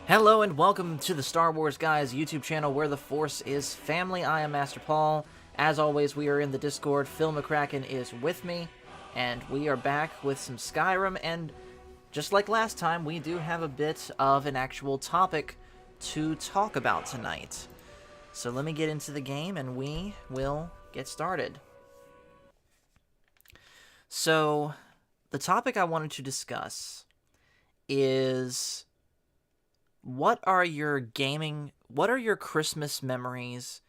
Hello and welcome to the Star Wars Guys YouTube channel where the Force is family. I am Master Paul. As always, we are in the Discord. Phil McCracken is with me, and we are back with some Skyrim, and just like last time, we do have a bit of an actual topic to talk about tonight. So let me get into the game, and we will get started. So, the topic I wanted to discuss is... what are your Christmas memories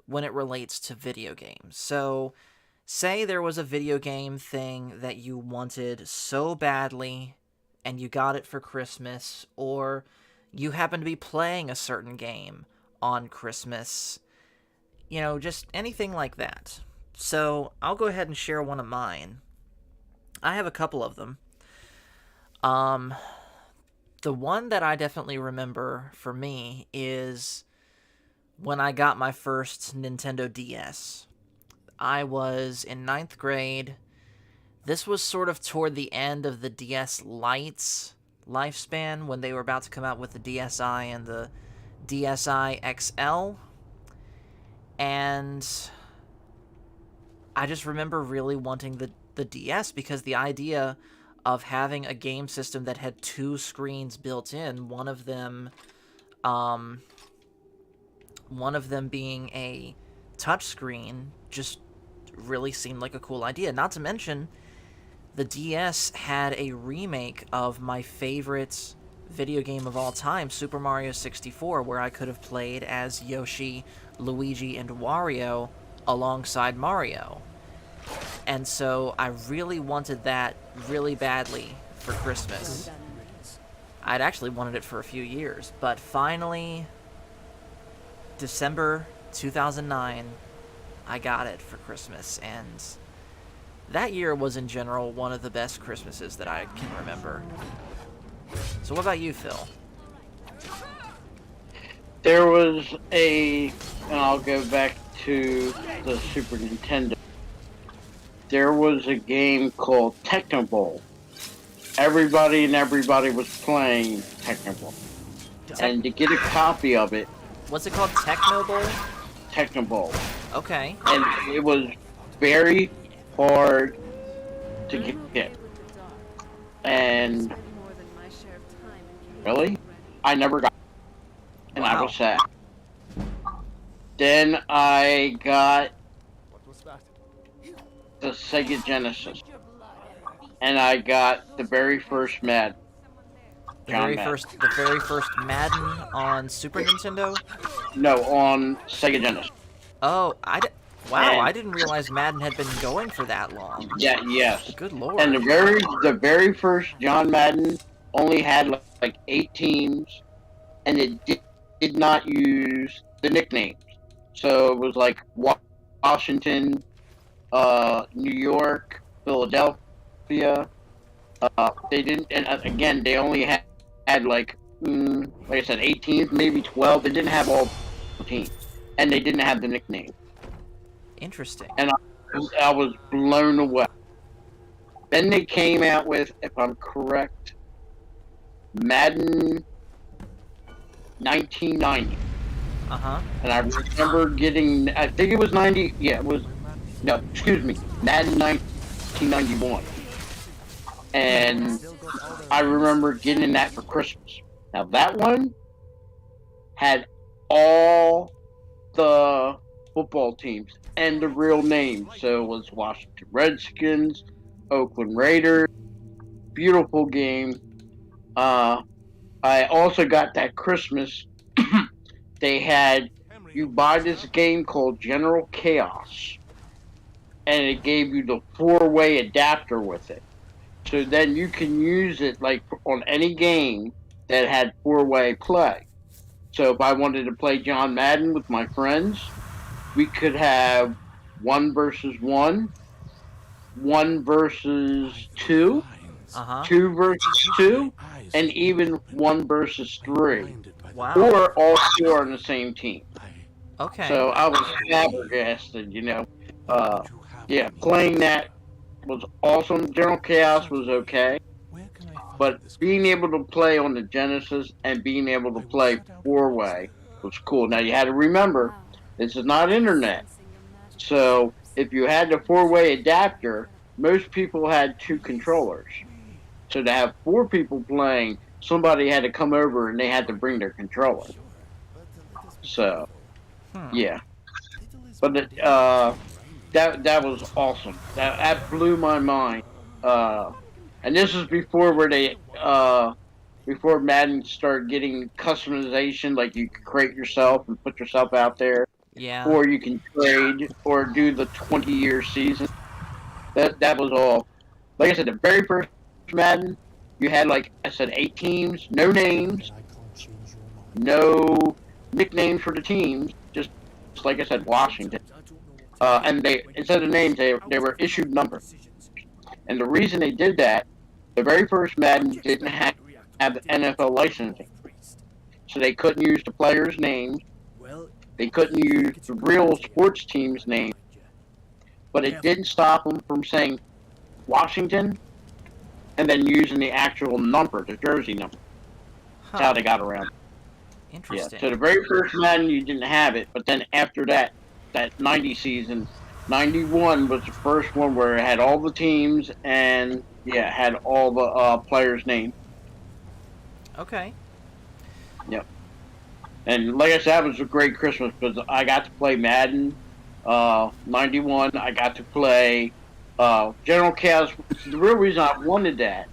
when it relates to video games? So, say there was a video game thing that you wanted so badly and you got it for Christmas, or you happen to be playing a certain game on Christmas, you know, just anything like that. So, I'll go ahead and share one of mine. I have a couple of them. The one that I definitely remember for me is when I got my first Nintendo DS. I was in 9th grade. This was sort of toward the end of the DS Lite's lifespan when they were about to come out with the DSi and the DSi XL. And I just remember really wanting the DS because the idea of having a game system that had two screens built in, one of them being a touch screen, just really seemed like a cool idea. Not to mention, the DS had a remake of my favorite video game of all time, Super Mario 64, where I could have played as Yoshi, Luigi, and Wario alongside Mario. And so I really wanted that really badly for Christmas. I'd actually wanted it for a few years, but finally, December 2009, I got it for Christmas, and that year was in general one of the best Christmases that I can remember. So what about you, Phil? There was and I'll go back to the Super Nintendo. There was a game called Techno Bowl. Everybody was playing Techno Bowl. And to get a copy of it... What's it called? Techno Bowl? Techno Bowl. Okay. And it was very hard to get. And... really? I never got it. And I was sad. Then I got the Sega Genesis, and I got the very first Madden. The very first Madden on Super Nintendo? No, on Sega Genesis. Oh, I didn't realize Madden had been going for that long. Yeah, yes. Good lord. And the very first John Madden only had like 8 teams, and it did not use the nicknames. So it was like Washington, New York, Philadelphia. They didn't, and again, they only had like I said, 8 teams, maybe 12. They didn't have all the teams, and they didn't have the nickname. Interesting. And I was blown away. Then they came out with, if I'm correct, Madden 1990. And I remember getting, I think it was 90, yeah, it was, no, excuse me, Madden 1991. And I remember getting that for Christmas. Now that one had all the football teams and the real names. So it was Washington Redskins, Oakland Raiders. Beautiful game. I also got that Christmas. They had, you buy this game called General Chaos, and it gave you the 4-way adapter with it. So then you can use it like on any game that had 4-way play. So if I wanted to play John Madden with my friends, we could have 1 versus 1, 1 versus 2, 2 versus 2, and even 1 versus 3. Wow. Or all 4 on the same team. Okay. So I was flabbergasted, you know. Yeah, playing that was awesome. General Chaos was okay. But being able to play on the Genesis and being able to play four-way was cool. Now you had to remember, this is not internet. So if you had the four-way adapter, most people had two controllers. So to have four people playing, somebody had to come over and they had to bring their controller. So yeah, but that was awesome. That blew my mind. And this is before where they before Madden started getting customization, like you could create yourself and put yourself out there, Yeah. or you can trade or do the 20-year season. That was all. Like I said, the very first Madden, you had like I said 8 teams, no names, no nicknames for the teams, just like I said, Washington. And they instead of names, they were issued numbers. And the reason they did that, the very first Madden didn't have the NFL licensing, so they couldn't use the players' names. They couldn't use the real sports team's name, but it didn't stop them from saying Washington and then using the actual number, the jersey number. That's how they got around it. Yeah. Interesting. So the very first Madden you didn't have it, but then after that 90 season, 91 was the first one where it had all the teams and yeah, had all the players' names. Okay. Yep. And like I said, that was a great Christmas because I got to play Madden 91. I got to play General Chaos. The real reason I wanted that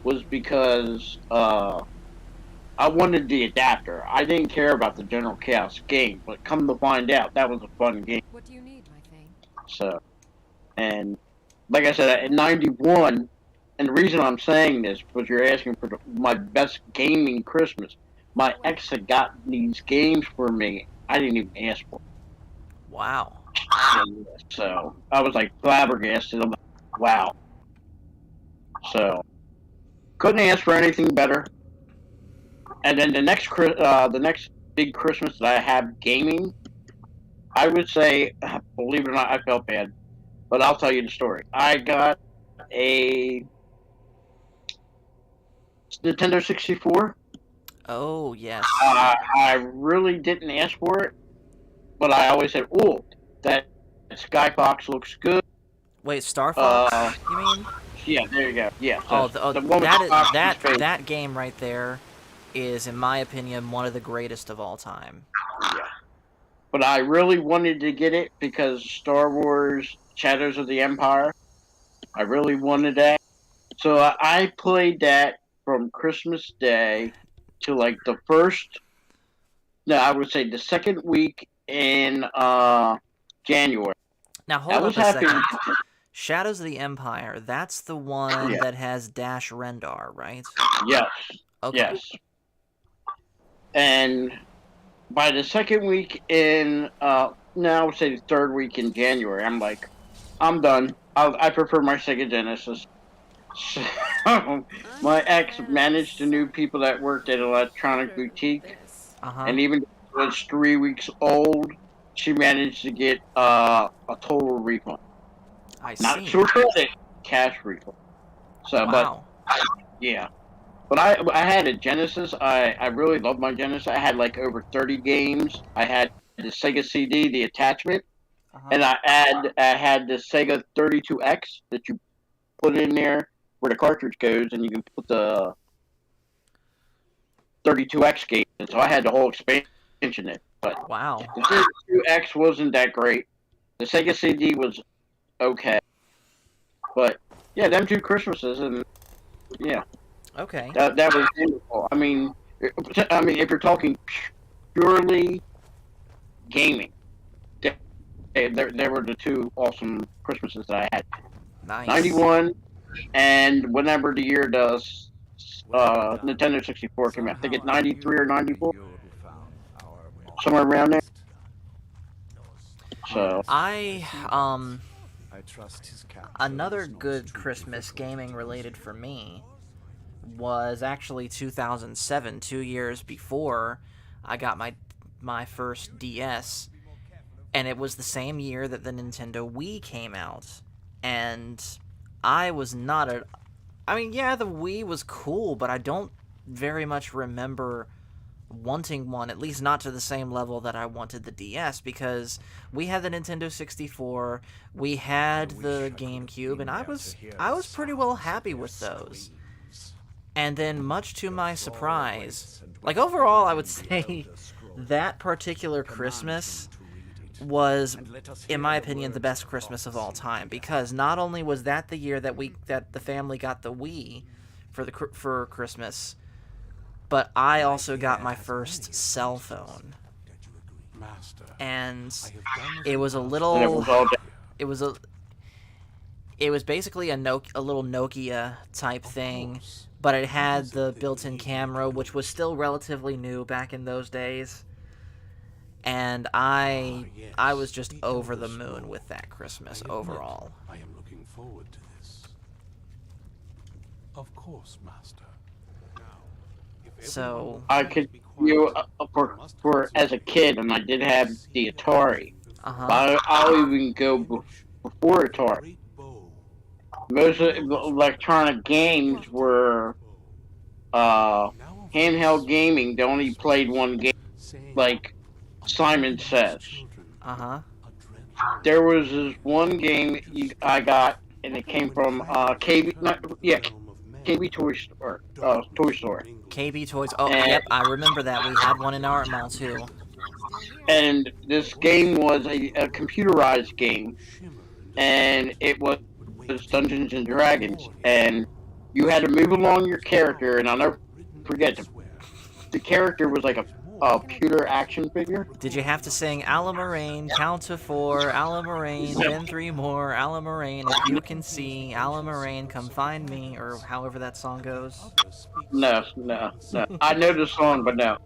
was because I wanted the adapter. I didn't care about the General Chaos game, but come to find out, that was a fun game. What do you need, my thing? So, and like I said, in '91, and the reason I'm saying this because you're asking for my best gaming Christmas. My ex had got these games for me. I didn't even ask for. Wow. So I was like flabbergasted. I'm like, wow. So couldn't ask for anything better. And then the next big Christmas that I have gaming, I would say, believe it or not, I felt bad, but I'll tell you the story. I got a Nintendo 64. Oh, yes. I really didn't ask for it, but I always said, "Oh, that Skybox looks good." Wait, Star Fox, you mean? Yeah, there you go. Yeah. Oh, The one with that game right there is, in my opinion, one of the greatest of all time. Yeah. But I really wanted to get it because Star Wars Shadows of the Empire. I really wanted that. So I played that from Christmas Day to like the first, no, I would say the second week in January. Now, hold I up was a happy. second. Shadows of the Empire, that's the one Yeah. that has Dash Rendar, right? Yes. Okay. Yes. And by the second week in, no, I would say the third week in January, I'm like, I'm done. I prefer my Sega Genesis. So, my ex managed to know people that worked at Electronic Boutique, Uh-huh. and even though it was 3 weeks old, she managed to get a total refund. I Not see. sure credit, cash refund. So, Wow. but yeah. But I had a Genesis. I really loved my Genesis. I had like over 30 games. I had the Sega CD, the attachment, Uh-huh. and I had the Sega 32X that you put in there where the cartridge goes, and you can put the 32X game. And so I had the whole expansion in. But Wow. the 32X wasn't that great. The Sega CD was okay. But yeah, them two Christmases, and yeah. Okay. That was wonderful. I mean, if you're talking purely gaming, there were the two awesome Christmases that I had. Nice. 91 and whenever the year does Nintendo 64 came out. I think it's 93 or 94, somewhere around there. So Another good Christmas gaming related for me was actually 2007, 2 years before I got my first DS, and it was the same year that the Nintendo Wii came out, and I was not I mean, yeah, the Wii was cool, but I don't very much remember wanting one, at least not to the same level that I wanted the DS, because we had the Nintendo 64, we had the GameCube, and I was pretty well happy with those. And then, much to my surprise, like overall, I would say that particular Christmas was, in my opinion, the best Christmas of all time, because not only was that the year that the family got the Wii for Christmas, but I also got my first cell phone, and it was a And it little, was all it was a, it was basically a little Nokia type thing, but it had the built-in camera, which was still relatively new back in those days. And I was just over the moon with that Christmas overall. I am looking forward to this. Of course, Master. So, I could for as a kid, and I did have the Atari. I'll even go before Atari. Most of the electronic games were handheld gaming. They only played one game, like Simon Says. There was this one game I got, and it came from KB Toy Store. Toy Store. KB Toys. Oh, yep, I remember that. We had one in our mall too. And this game was a computerized game, and it was Dungeons and Dragons, and you had to move along your character, and I'll never forget the character was like a pewter action figure. Did you have to sing Alamarain, count to 4, Alamarain, then 3 more, Alamarain, if you can see, Alamarain, come find me, or however that song goes? No. I know the song, but no.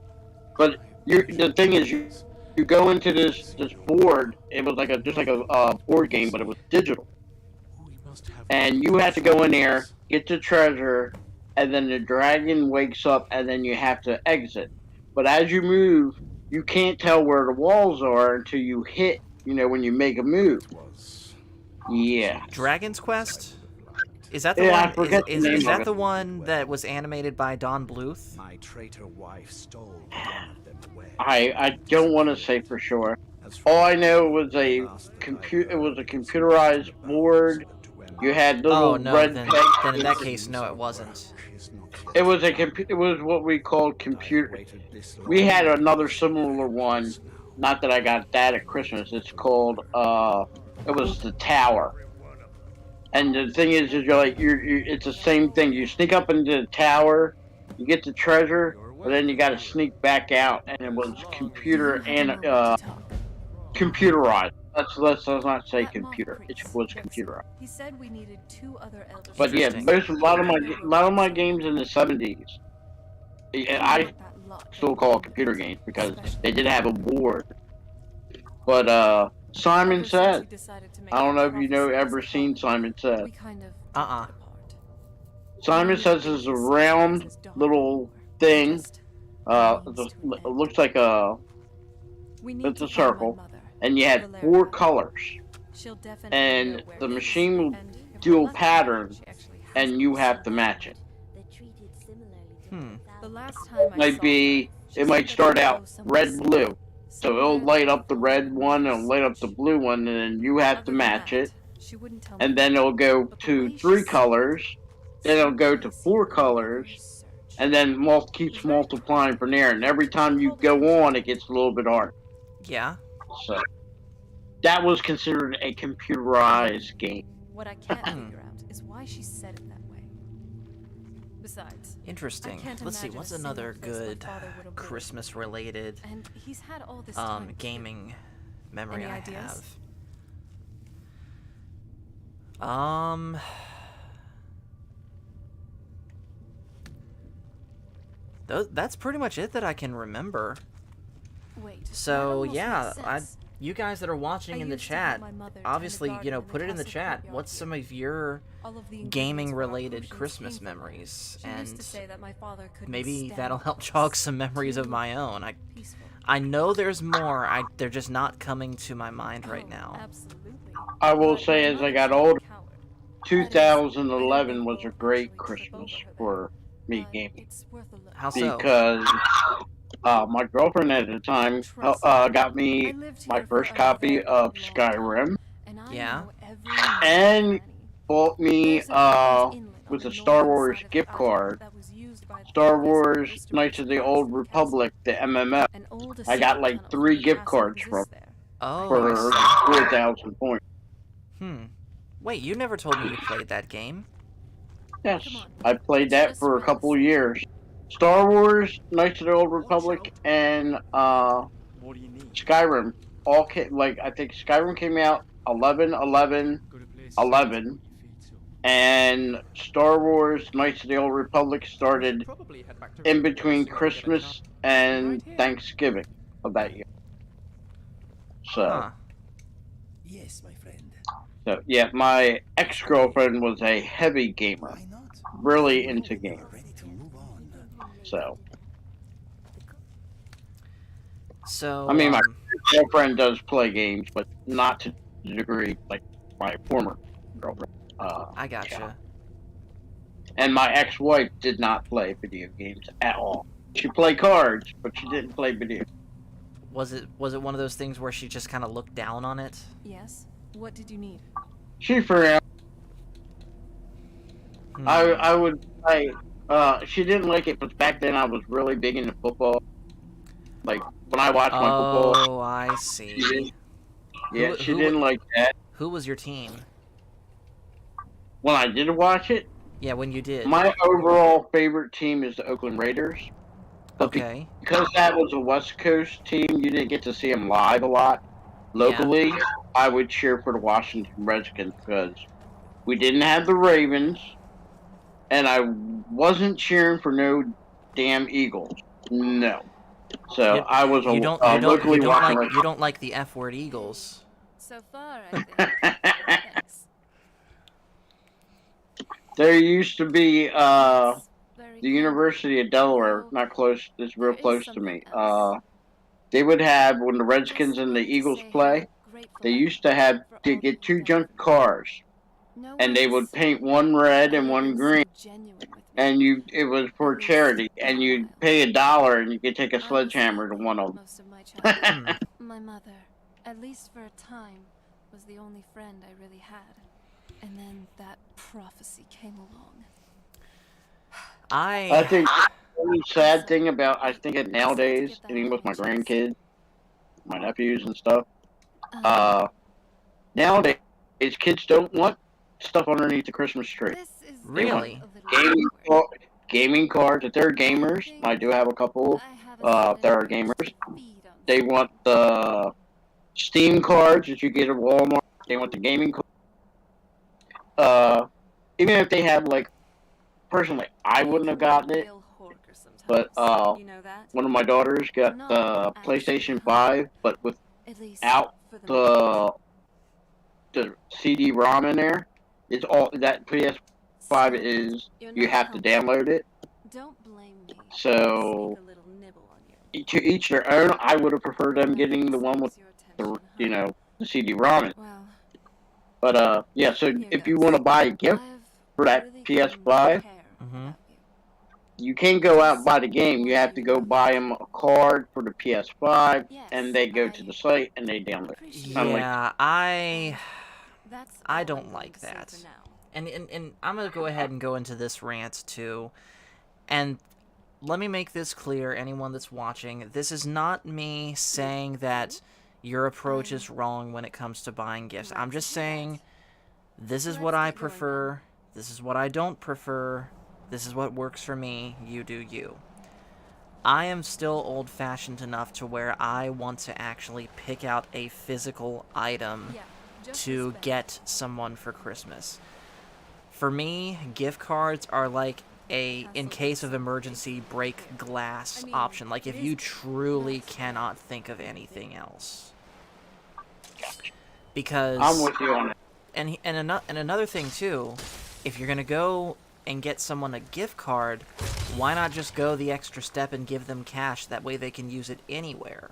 But the thing is, you go into this board. It was like just like a board game, but it was digital. And you have to go in there, get the treasure, and then the dragon wakes up, and then you have to exit. But as you move, you can't tell where the walls are until you hit, when you make a move. Yeah. Dragon's Quest? Is that the one? I forget the name is that of the it. one that was animated by Don Bluth? My traitor wife stole one of them away. I don't want to say for sure. All I know was it was a computerized board. You had little red then text. in that case, no, it wasn't. It was what we called computer. We had another similar one. Not that I got that at Christmas. It's called it was the Tower. And the thing is it's the same thing. You sneak up into the tower, you get the treasure, but then you got to sneak back out, and it was computer and computerized. Let's not say computer. It was computerized. He said we needed 2 other elders. But yeah, a lot of my games in the 70s, I still call computer games because they did have a board. But Simon Says, I don't know if ever seen Simon Says. Simon Says is a round little thing. It looks like it's a circle. And you had 4 colors, and the machine will do a pattern, and you have to match it. It might start out red blue, so it'll light up the red one, and light up the blue one, and then you have to match it. And then it'll go to 3 colors, then it'll go to 4 colors, and then keeps multiplying from there. And every time you go on, it gets a little bit harder. Yeah. So that was considered a computerized game. What I can't figure out is why she said it that way. Besides, interesting. Let's see, what's another good Christmas-related gaming memory I have? That's pretty much it that I can remember. So yeah, you guys that are watching in the chat, obviously, put it in the chat. What's some of your gaming-related Christmas memories? And maybe that'll help jog some memories of my own. I know there's more. They're just not coming to my mind right now. I will say, as I got older, 2011 was a great Christmas for me gaming It's worth a look. How so? because my girlfriend at the time Trust me. got I me lived my here first for a copy very of long Skyrim time, and I Yeah? know every nook and cranny. bought me There's an old inlet on with the a Star northern Wars side of the gift island card, that was used by the Star previous Wars owners to Knights reach of the across Old to the castle. Republic, the MMF. An old I got ascent like tunnel from 3 the gift castle cards from exists there. Oh, I for see. 4,000 points. Hmm. Wait, you never told me you played that game. Yes, Come on. I played It's that just for a around the couple of side. years. Star Wars Knights of the Old Republic and What do you need? Skyrim all came, like I think Skyrim came out 11, 11, Got a place to 11, put your feet to. and Star Wars Knights of the Old Republic We should started probably head back to in Rivendell as between soon as we get a chance. Christmas and Right here. Thanksgiving of that year. So, Huh. Yes, my friend. so yeah, my ex-girlfriend was a heavy gamer, Why not? really into games. Ready to move on. So, So, I mean, my girlfriend does play games, but not to the degree like my former girlfriend. I Yeah. gotcha. And my ex-wife did not play video games at all. She played cards, but she didn't play video. Was it one of those things where she just kind of looked down on it? Yes. What did you need? She forgot. Hmm. I would play. She didn't like it, but back then I was really big into football. Like when I watched my football, Oh, I see. yeah, Who- she who- didn't like that. Who was your team? When I did watch it, Yeah, when you did. my overall favorite team is the Oakland Raiders. But Okay. because that was a West Coast team, you didn't get to see them live a lot. Locally, I would cheer for the Washington Redskins because we didn't have the Ravens, and I wasn't cheering for no damn Eagles. No. So You- I was You don't. You don't. You locally don't watching. like. You don't like the F word Eagles. So far, I think. Thanks. There used to be That's very the kind. University of Delaware, Though, not close. It's real there is close to something me. else. They would have when the Just Redskins and the wanted to Eagles say play. how grateful They I used am to have for to all get that 2 you've done junk for me. cars, No and they one would has paint one red and ever one been so green, genuine with me. and it was for At least charity, in and a you'd while. pay $1 and you could take a I was sledgehammer to happy one of most of my them. childhood. My mother, at least for a time, was the only friend I really had. And then that prophecy came along. I I. think the only sad thing about I think it nowadays, even with my grandkids, my nephews and stuff, nowadays kids don't want stuff underneath the Christmas tree. This is Really? a little Gaming, awkward. gaming cards. If they're gamers, I do have a couple. I have If they're sudden urge gamers, to feed on they want the Steam cards that you get at Walmart. They want the gaming cards. Even if they have like, personally, I wouldn't have gotten it, real horker but sometimes. You know that? one of my daughters got Not the actually PlayStation hungry. 5, but At least without for the moment. the CD-ROM in there. It's all that PS5 is. You're You not have to helping. download it. Don't blame me. So Sneak a little nibble on your to each their own. I would have preferred them getting the one with Your the attention, huh? the CD-ROM. in it. Well, But yeah. So here if you goes. want to buy a gift I've for that really PS5, come to care Mhm. about you. you can't go out and buy the game. You have to go buy them a card for the PS5, Yes, and they go to the site and they download it. appreciate I'm like- Yeah, I. That's I all don't I'm going like to say that. for now. And I'm gonna go ahead and go into this rant too. And let me make this clear, anyone that's watching, this is not me saying that your approach is wrong when it comes to buying gifts. I'm just saying this is what I prefer, this is what I don't prefer, this is what works for me, you do you. I am still old-fashioned enough to where I want to actually pick out a physical item Yeah, just to as bad. get someone for Christmas. For me, gift cards are like a in case of emergency break glass option, like if you truly cannot think of anything else. Because I'm with you on it. and another thing too, if you're gonna go and get someone a gift card, why not just go the extra step and give them cash? That way they can use it anywhere.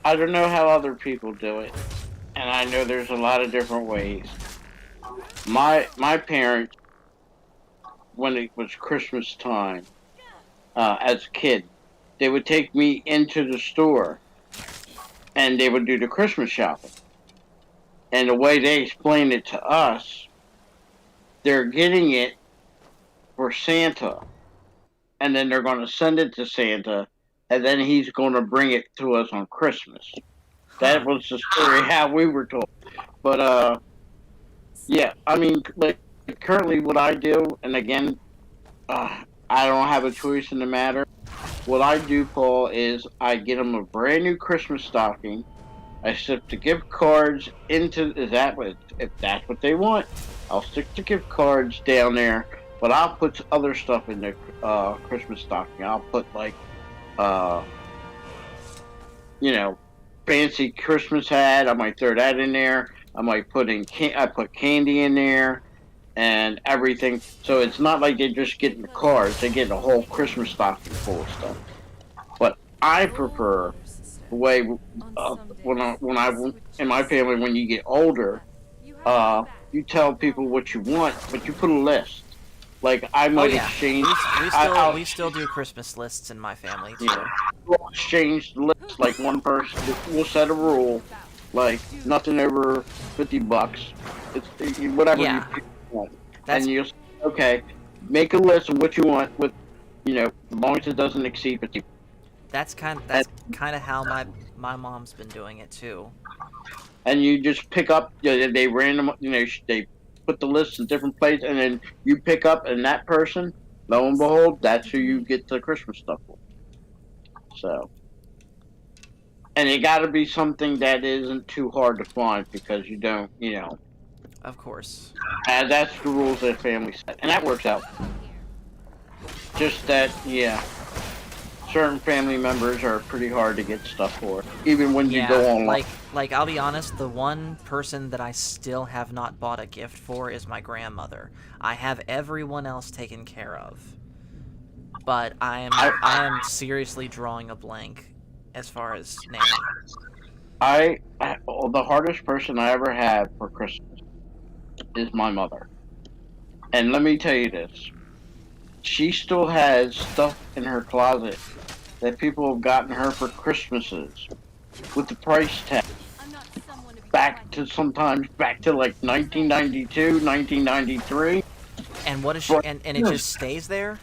I don't know how other people do it. and I know there's a lot of different ways. My parents, when it was Christmas time, as a kid, they would take me into the store and they would do the Christmas shopping. And the way they explained it to us, they're getting it for Santa, and then they're going to send it to Santa, and then he's going to bring it to us on Christmas. That Huh. was the story how we were told. But yeah, I mean, like currently what I do, and again, I don't have a choice in the matter. What I do, Paul, is I get them a brand new Christmas stocking. I slip the gift cards into is that what if that's what they want, I'll stick the gift cards down there. But I'll put other stuff in the Christmas stocking. I'll put like uh, you know, fancy Christmas hat. I might throw that in there. I might put in I put candy in there and everything. So it's not like they're just getting the cards; they get a whole Christmas stocking full of stuff. But I prefer the way when I in my family when you get older, you tell people what you want, but you put a list. Like I Oh might yeah, exchange. we still do Christmas lists in my family too. Yeah, we'll exchange the list. Like one person, we'll set a rule, like nothing over $50. It's whatever Yeah, you want, that's and you okay, make a list of what you want with, as long as it doesn't exceed 50. And, that's kind of how my mom's been doing it too. and you just pick up. They random. They put the list in different places, and then you pick up, and that person, lo and behold, that's who you get the Christmas stuff for. So. And it got to be something that isn't too hard to find because you don't, Of course. that's the rules that family set, and that works out. Just that, yeah, certain family members are pretty hard to get stuff for, even when you Yeah, go online. like I'll be honest, the one person that I still have not bought a gift for is my grandmother. I have everyone else taken care of, but I am seriously drawing a blank as far as name. The hardest person I ever had for Christmas is my mother, and let me tell you this: she still has stuff in her closet that people have gotten her for Christmases with the price tag back to like 1992, 1993. And what is she? But And it just stays there.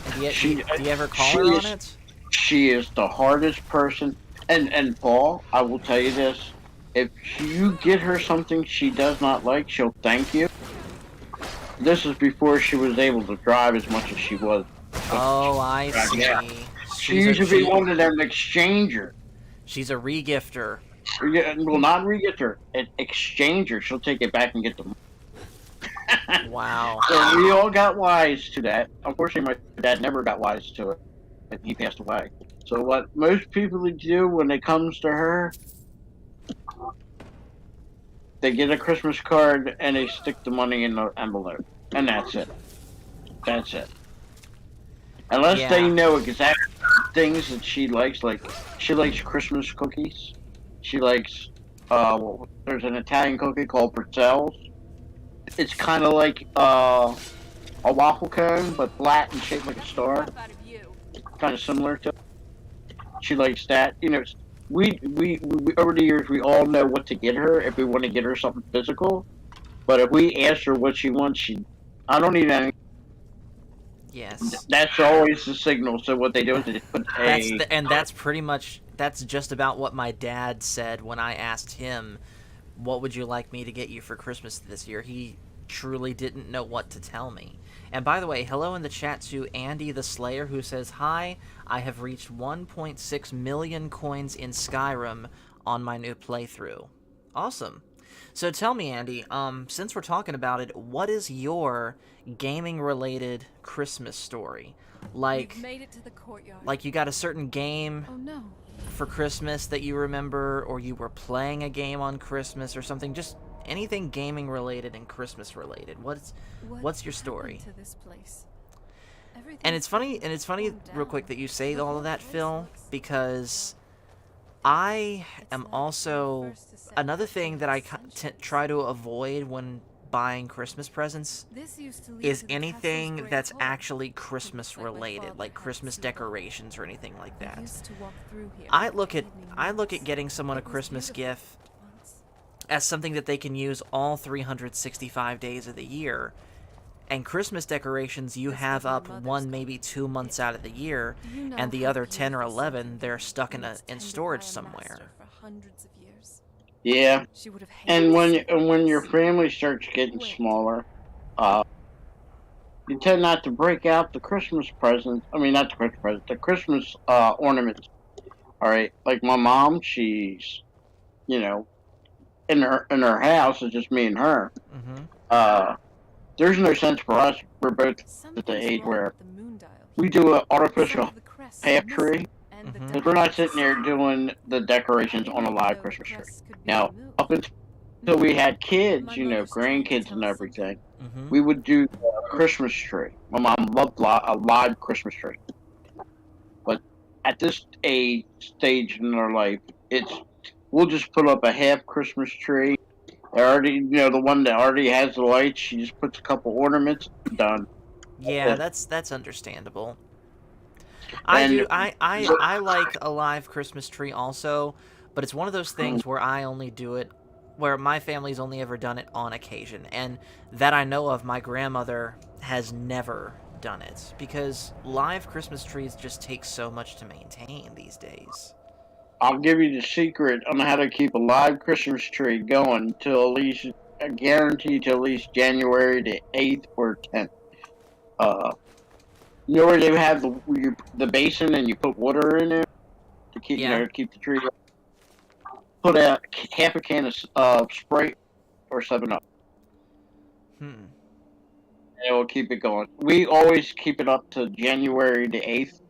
And she do you ever call she her on is it? she is the hardest person. And Paul, I will tell you this: if you get her something she does not like, she'll thank you. This is before she was able to drive as much as she was. Oh, I Yeah. see. She used to be one of them exchanger. She's a regifter. Yeah, well, not re-getter, an exchanger. She'll take it back and get the money. Wow. So we all got wise to that. Unfortunately, my dad never got wise to it. He passed away. So what most people do when it comes to her, they get a Christmas card and they stick the money in the envelope, and that's it. That's it. Unless they Yeah. know exactly things that she likes, like she likes Christmas cookies. She likes there's an Italian cookie called pretzels. It's kind of like a waffle cone, but flat and shaped like a star. Kind of similar to. She likes that. We over the years we all know what to get her if we want to get her something physical. But if we ask her what she wants, I don't need any. Yes. That's always the signal. So what they do is they put That's just about what my dad said when I asked him, "What would you like me to get you for Christmas this year?" He truly didn't know what to tell me. And by the way, hello in the chat to Andy the Slayer, who says, "Hi, I have reached 1.6 million coins in Skyrim on my new playthrough." Awesome. So tell me, Andy, since we're talking about it, what is your gaming-related Christmas story? Like, We've made it to the courtyard. like you got a certain game Oh no. for Christmas that you remember, or you were playing a game on Christmas or something, just anything gaming related and Christmas related. What's your story? To this place? And it's funny calmed real quick down. that you say Look all how of that, the place Phil, looks. because I It's am like also being first to set another foot thing in that the I sunshine try to state. avoid when buying Christmas presents This used to lead is to the castle's anything great that's hall. actually It Christmas looks like my related, father like had it Christmas sealed off. decorations or anything like I that. used to walk through here I for look at evening I look at meals. getting someone a It was Christmas beautiful gift once. as something that they can use all 365 days of the year. And Christmas decorations you This have was my up mother's 1 maybe 2 months gift. out of the year, Do you know and the how other 10 or beautiful something 11 can they're be stuck when it's in tended storage by a master somewhere. for hundreds of years? Yeah, She would have hated and to when see and when your this. family starts getting Wait. smaller, uh, you tend not to break out the Christmas presents. I mean, not the Christmas presents, the Christmas ornaments. All right, like my mom, she's you know in her house. It's just me and her. Mm-hmm. Uh, there's no sense for us. We're both at the Something's age wrong where with the moon dial we here. do an Some artificial of the crests are half tree missing, and the Mm-hmm. because we're dial not is sitting there stuck. doing the I decorations didn't on a even live know the Christmas tree. crests could be Now, up removed. until we had kids, My mother's trying to grandkids tell and us something. everything, Mm-hmm. we would do a Christmas tree. My mom loved a live Christmas tree. But at this stage in our life, it's we'll just put up a half Christmas tree. They already, the one that already has the lights. She just puts a couple ornaments. Done. Yeah, And, that's understandable. I and do. I like a live Christmas tree also, but it's one of those things where I only do it where my family's only ever done it on occasion, and that I know of, my grandmother has never done it because live Christmas trees just take so much to maintain these days. I'll give you the secret on how to keep a live Christmas tree going till at least, I guarantee, till at least January the 8th or 10th. Uh, you know where they have the basin and you put water in there to keep Yeah. to keep the tree. Put a half a can of Sprite or 7 Up. Hmm. And it will keep it going. We always keep it up to January the 8th.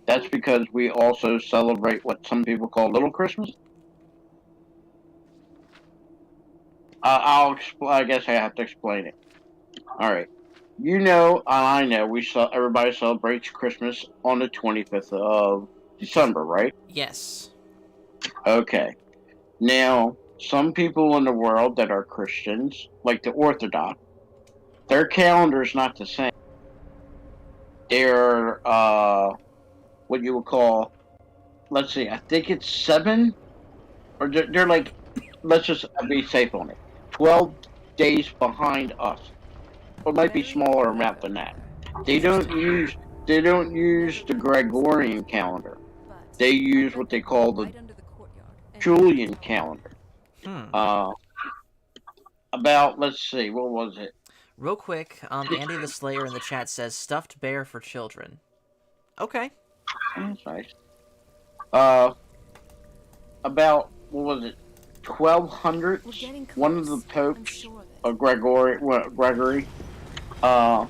That's because we also celebrate what some people call Little Christmas. I guess I have to explain it. All right. I know everybody celebrates Christmas on the 25th of December, right? Yes. Okay. Now, some people in the world that are Christians, like the Orthodox, their calendar's not the same. They're what you would call, let's see, I think it's seven, or they're like, let's just be safe on it, 12 days behind us. Or it might be Very smaller amount clever, than that. Mother. They don't Interesting. use they don't use Never the run across Gregorian anything like calendar. that, but They I use bet what they they grow call the right under the courtyard. Anyway, Julian calendar. Hmm. Uh, about let's see, what was it? Real quick, Andy the Slayer in the chat says stuffed bear for children. Okay. That's nice. Uh, about what was it? Twelve we're hundreds. getting One of the close. I'm popes sure of it. of Gregory. Uh,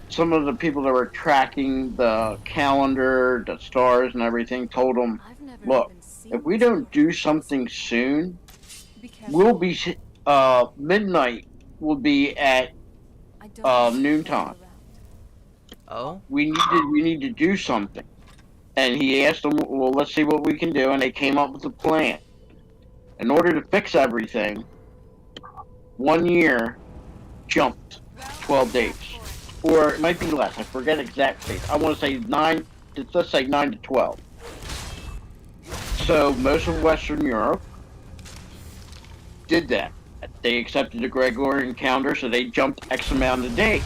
some of the people that were tracking the calendar, the stars, and everything told them, I've never "Look, even if seen we this don't part of do the castle. something soon, Be careful. we'll be midnight will be at I don't want to follow noontime. around. Oh. We need to do something." And he asked them, "Well, let's see what we can do." And they came up with a plan. In order to fix everything, 1 year jumped 12 days, or it might be less. I forget exact dates. I want to say nine. Let's say 9 to 12. So most of Western Europe did that. They accepted the Gregorian calendar, so they jumped X amount of days.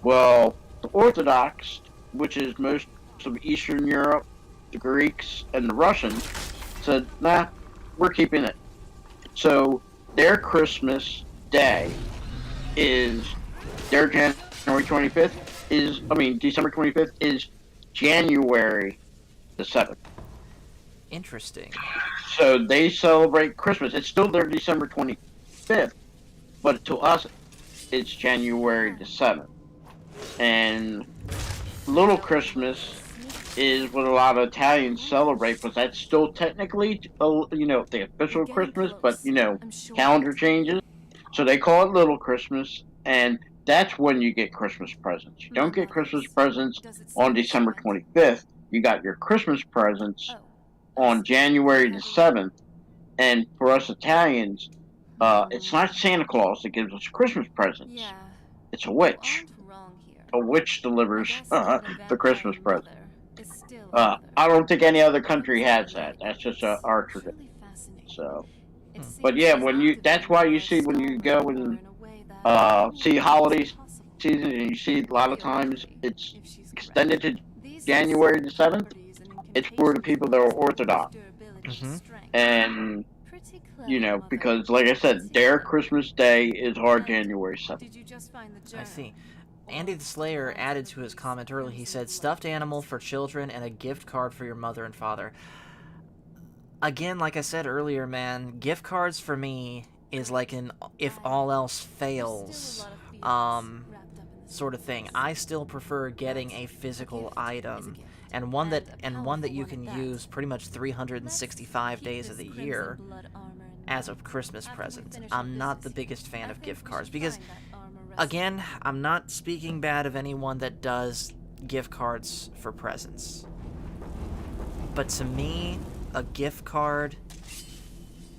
Well, the Orthodox, which is most of Eastern Europe, the Greeks, and the Russians, said, "Nah, we're keeping it." So their Christmas day is their January 25th is, I mean, December 25th is January the 7th. Interesting. So they celebrate Christmas. It's still their December 25th, but to us, it's January the 7th. And Little Christmas is what a lot of Italians celebrate, but that's still technically, the We're official getting Christmas, but, close. I'm sure of calendar it. changes. So they call it Little Christmas, and that's when you get Christmas presents. You My don't get Christmas mother's. presents Does it on say what she December meant? 25th. you got your Christmas presents Oh, on January the 7th. And for us Italians, it's not Santa Claus that gives us Christmas presents. Yeah. It's a You witch. aren't wrong here. A witch I delivers guess that a the Christmas vampire present. mother is still a mother. I don't think any other What country was that has that. like? That's just It's our tradition. truly fascinating. So, It but seems yeah, she's when you that's activating why you the see when you Skyrim go power and in a way that see only holiday is possible. season, and you see a lot of times Theoretically, it's if she's extended to correct. These January the 7th. properties and It's for the people that are incantations Orthodox, boost durability and Mm-hmm. strength. and Pretty clever, mother. because like I said, Pretty their clever. Christmas Day is our And January 7th. did you just find the I journal? see. Or Andy the Slayer was it added the to his beast comment earlier. He crimson said, blood stuffed animal beast? for children and a gift card for your mother and father. Again, like I said earlier, man, gift cards for me is like an if all else fails sort of thing. I still prefer getting a physical item and one that you can use pretty much 365 days of the year as a Christmas present. I'm not the biggest fan of gift cards because, again, I'm not speaking bad of anyone that does gift cards for presents. But to me, a gift card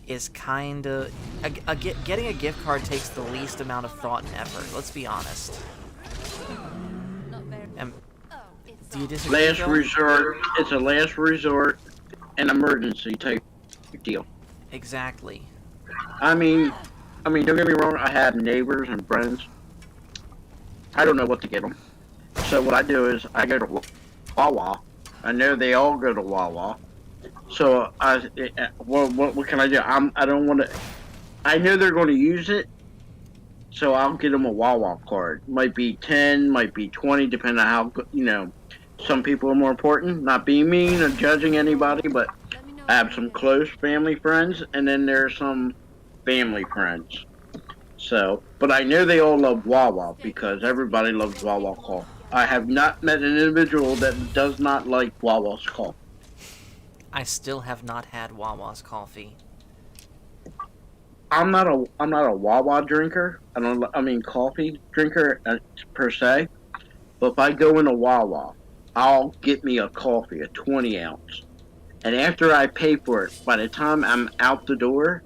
is kind of... getting a gift card takes the least amount of thought and effort, let's be honest. Do you disagree, Last Phil? resort. It's a last resort, an emergency type deal. Exactly. I mean, don't get me wrong. I have neighbors and friends. I don't know what to get them. So what I do is I go to Wawa. I know they all go to Wawa. So what can I do? I don't want to. I know they're going to use it. So I'll get them a Wawa card. Might be 10, might be 20, depending on how Some people are more important. Not being mean or judging anybody, but I have some close family friends, and then there's some family friends. So, but I know they all love Wawa because everybody loves Wawa coffee. I have not met an individual that does not like Wawa's coffee. I still have not had Wawa's coffee. I'm not a Wawa drinker. I mean coffee drinker per se. But if I go into Wawa, I'll get me a coffee, a 20 ounce. And after I pay for it, by the time I'm out the door,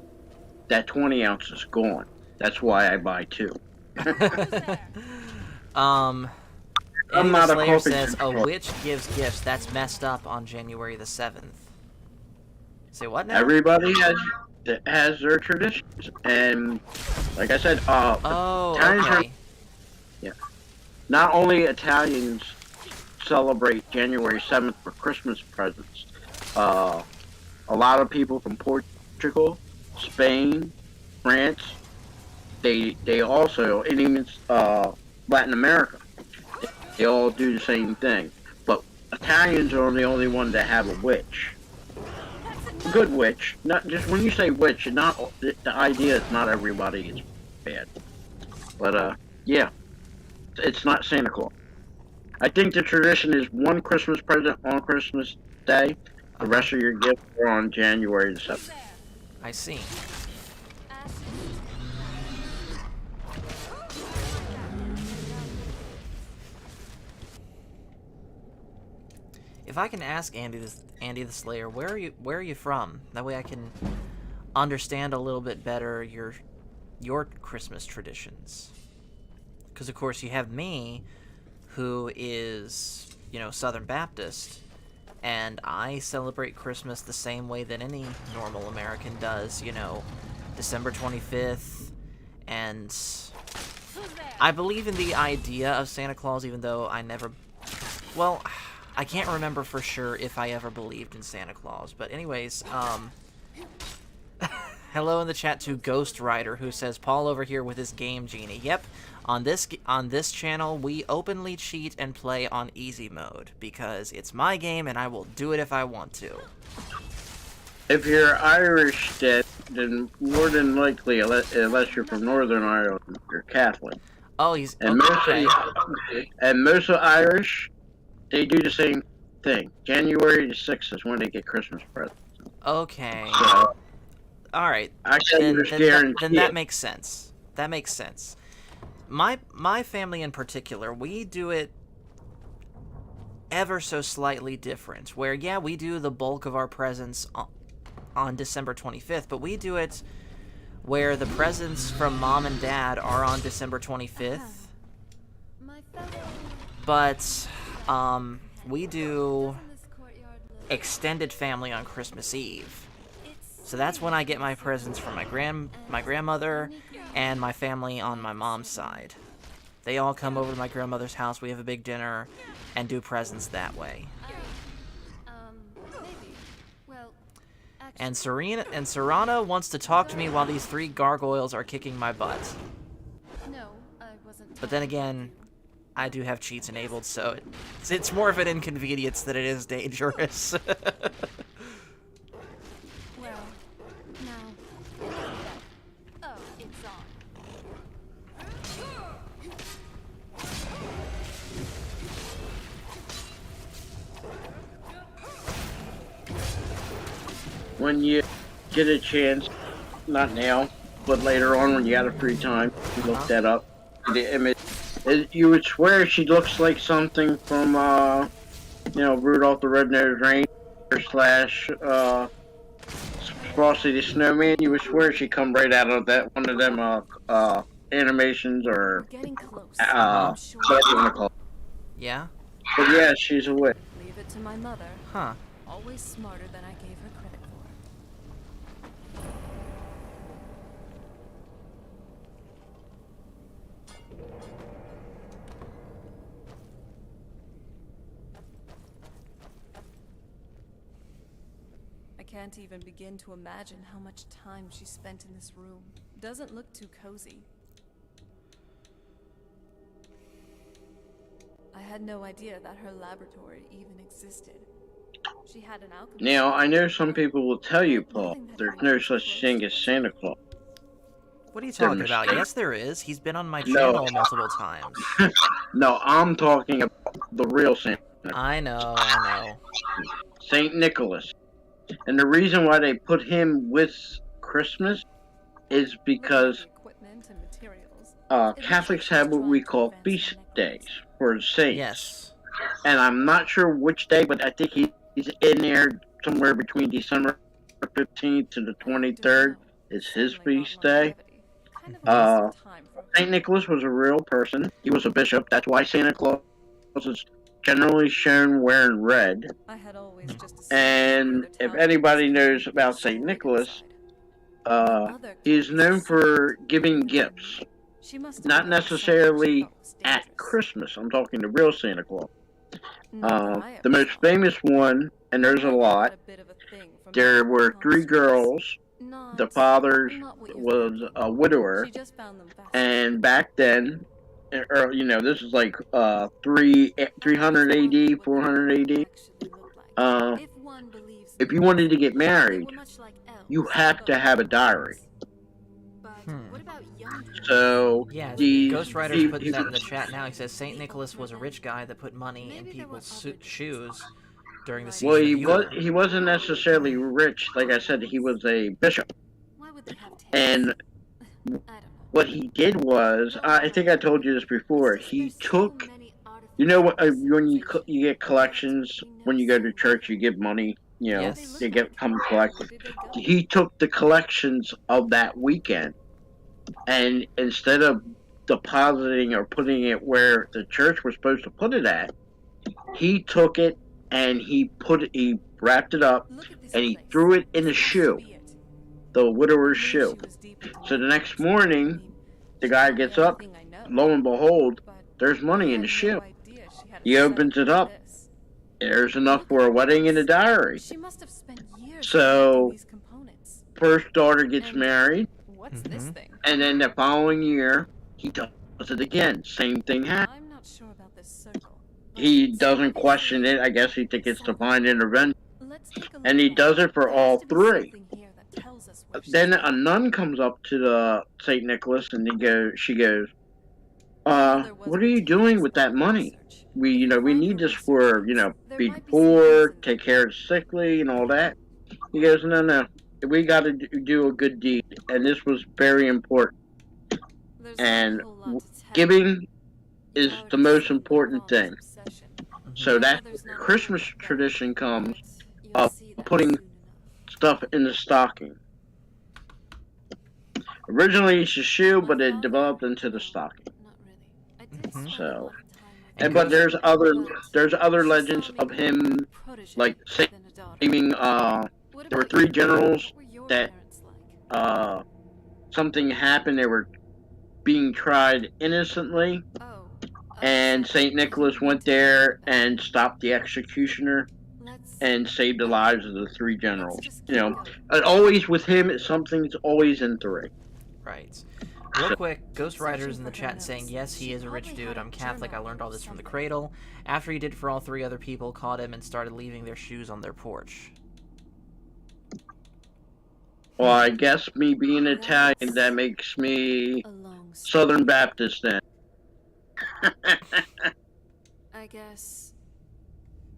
that 20 ounce is gone. That's why I buy two. I'm I'm not not a Slayer coffee says, a drinker. witch gives gifts. That's messed up on January the 7th. Say what now? Everybody has their traditions, and like I said, Oh, Italians are, okay. not only Italians celebrate January 7th for Christmas presents. A lot of people from Portugal, Spain, France, they also, and even Latin America, they all do the same thing. But Italians are the only ones that have a witch. A good witch. Not just when you say witch, the idea is not everybody is bad. But yeah, it's not Santa Claus. I think the tradition is one Christmas present on Christmas Day. The rest of your gifts are on January the 7th. I see. If I can ask Andy the Slayer, where are you from? That way I can understand a little bit better your Christmas traditions. Because of course you have me, who is, Southern Baptist, and I celebrate Christmas the same way that any normal American does, December 25th, and I believe in the idea of Santa Claus, even though I can't remember for sure if I ever believed in Santa Claus, but anyways, hello in the chat to Ghost Rider, who says, Paul over here with his Game Genie. Yep, on this channel, we openly cheat and play on easy mode, because it's my game and I will do it if I want to. If you're Irish, then more than likely, unless you're from Northern Ireland, you're Catholic. Oh, he's... And okay. most of Irish, they do the same thing. January the 6th is when they get Christmas presents. Okay. So, alright. I can Then that makes sense. That makes sense. My family in particular, we do it ever so slightly different. Where, yeah, we do the bulk of our presents on December 25th, but we do it where the presents from Mom and Dad are on December 25th. My fellow But, we do extended family on Christmas Eve. So that's when I get my presents from my grandmother and my family on my mom's side. They all come over to my grandmother's house, we have a big dinner, and do presents that way. maybe. Well, And Serana wants to talk to me while these 3 gargoyles are kicking my butt. no, I wasn't. But then again, I do have cheats enabled, so it's more of an inconvenience than it is dangerous. Well, now. Oh, it's on. When you get a chance, not now, but later on when you got a free time, you look that up. The image, you would swear she looks like something from, Rudolph the Red-Nosed Reindeer slash, Frosty the Snowman. You would swear she come right out of that one of them, animations or, We're getting close. what do you want to call it? Yeah? But yeah, she's a witch. Leave it to my mother. Huh. Always smarter than I gave her credit for. I can't even begin to imagine how much time she spent in this room. Doesn't look too cozy. I had no idea that her laboratory even existed. She had an alchemist. Now, I know some people will tell you, Paul, there's no such thing as Santa Claus. What are you They're talking about? mistaken. Yes, there is. He's been on my No. channel multiple times. No, I'm talking about the real Santa, I know. Saint Nicholas. And the reason why they put him with Christmas is because Equipment and materials. Catholics have what we call feast days for saints. Yes. And I'm not sure which day, but I think he's in there somewhere between December 15th to the 23rd. Is his feast day. Saint Nicholas was a real person. He was a bishop. That's why Santa Claus is generally shown wearing red. I had always just assumed And the other if towns anybody were knows about social Saint wickedness Nicholas, side. he is known for giving gifts. She must have Not known something necessarily she thought was at dangerous. Christmas. I'm talking the real Santa Claus. Not that I ever The most saw. famous one, and there's a My mother lot, had a bit of a thing for there magical were 3 constructs. girls. Not- The father not what you're was thinking. a widower. She just found them And back then, this is like 300 AD, 400 AD. If you wanted to get married, you have to have a diary. So Yeah, these Ghost Rider's putting people, that in the chat now. He says Saint Nicholas was a rich guy that put money in people's shoes during the season well, of Yule. he wasn't necessarily rich. Like I said, he was a bishop. And what he did was, I think I told you this before. He took, what when you get collections when you go to church, you give money. Yes. They come collect. He took the collections of that weekend, and instead of depositing or putting it where the church was supposed to put it at, he took it and he wrapped it up and he threw it in a shoe, the widower's shoe. So the next morning, the guy gets up, lo and behold, there's money in the shoe. He opens it up. There's enough for a wedding and a diary. So, first daughter gets married, What's this thing? and then the following year, he does it again. Same thing happens. I'm not sure about this circle. He doesn't question it. I guess he thinks it's divine intervention. Let's take a And look he at does it for There all has to be 3. something here that tells us where Then she's a nun comes up to the Saint Nicholas and she goes, what are you doing with that money? We need this for, feed the poor, take care of the sickly and all that. He goes, no, we got to do a good deed. And this was very important. There's And not a whole lot to tell. giving is You've the most already seen important Paul's thing. obsession. So that Mother's not Christmas perfect, but tradition comes you'll of see that putting soon enough. stuff in the stocking. Originally it's a shoe, My but it father? developed into the No, stocking. not really. I did Mhm. spend a So, lot of time with And and her, but Ghost there's other she legends saw me of him protege like than a daughter. saving. What There were about three you? generals What were your that parents like? something happened. They were being tried innocently, Oh, and sorry. Saint I Nicholas didn't mean went to bring there you back. and stopped the executioner Let's and saved the okay. lives of the three Let's generals. just You keep know, going. and always with him, it's something's always in three. Right. Real quick, Ghost Rider's Searching in the for chat her saying, notes. yes, he She is a rich probably dude. had a I'm Catholic. I journal learned all or this from the something. cradle. After he did it for all 3 other people, caught him and started leaving their shoes on their porch. Well, I guess me being Italian, That's that makes me a long story. Southern Baptist then. I guess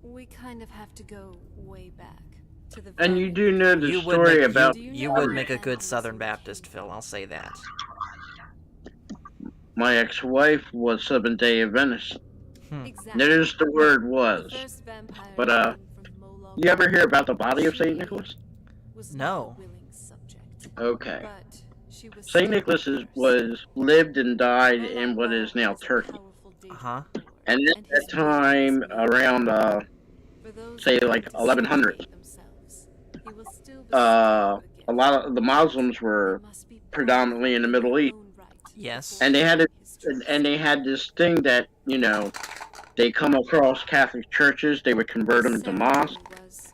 we kind of have to go way back to the And very you do know the You would story make about you would make a good Southern Baptist, Phil. I'll say that. my ex-wife was Seventh-day Adventist. Exactly. Notice the word The was. first vampire But taken from Moloch you ever hear about the body of Saint Nicholas? was No. not a willing subject, Okay. but she was Saint still Nicholas cursed. was lived and died in Moloch what is now was a Turkey. powerful Daedric Uh-huh. lord, And at his that will was time, made around for those say who like had to 1100, subjugate themselves. He will still a bestow the gift. lot of the Muslims They were must be predominantly in the powerful Middle East, their own right Yes. before and they had gaining it, his trust. and they had this thing that they come across Catholic churches, they would convert them into mosques.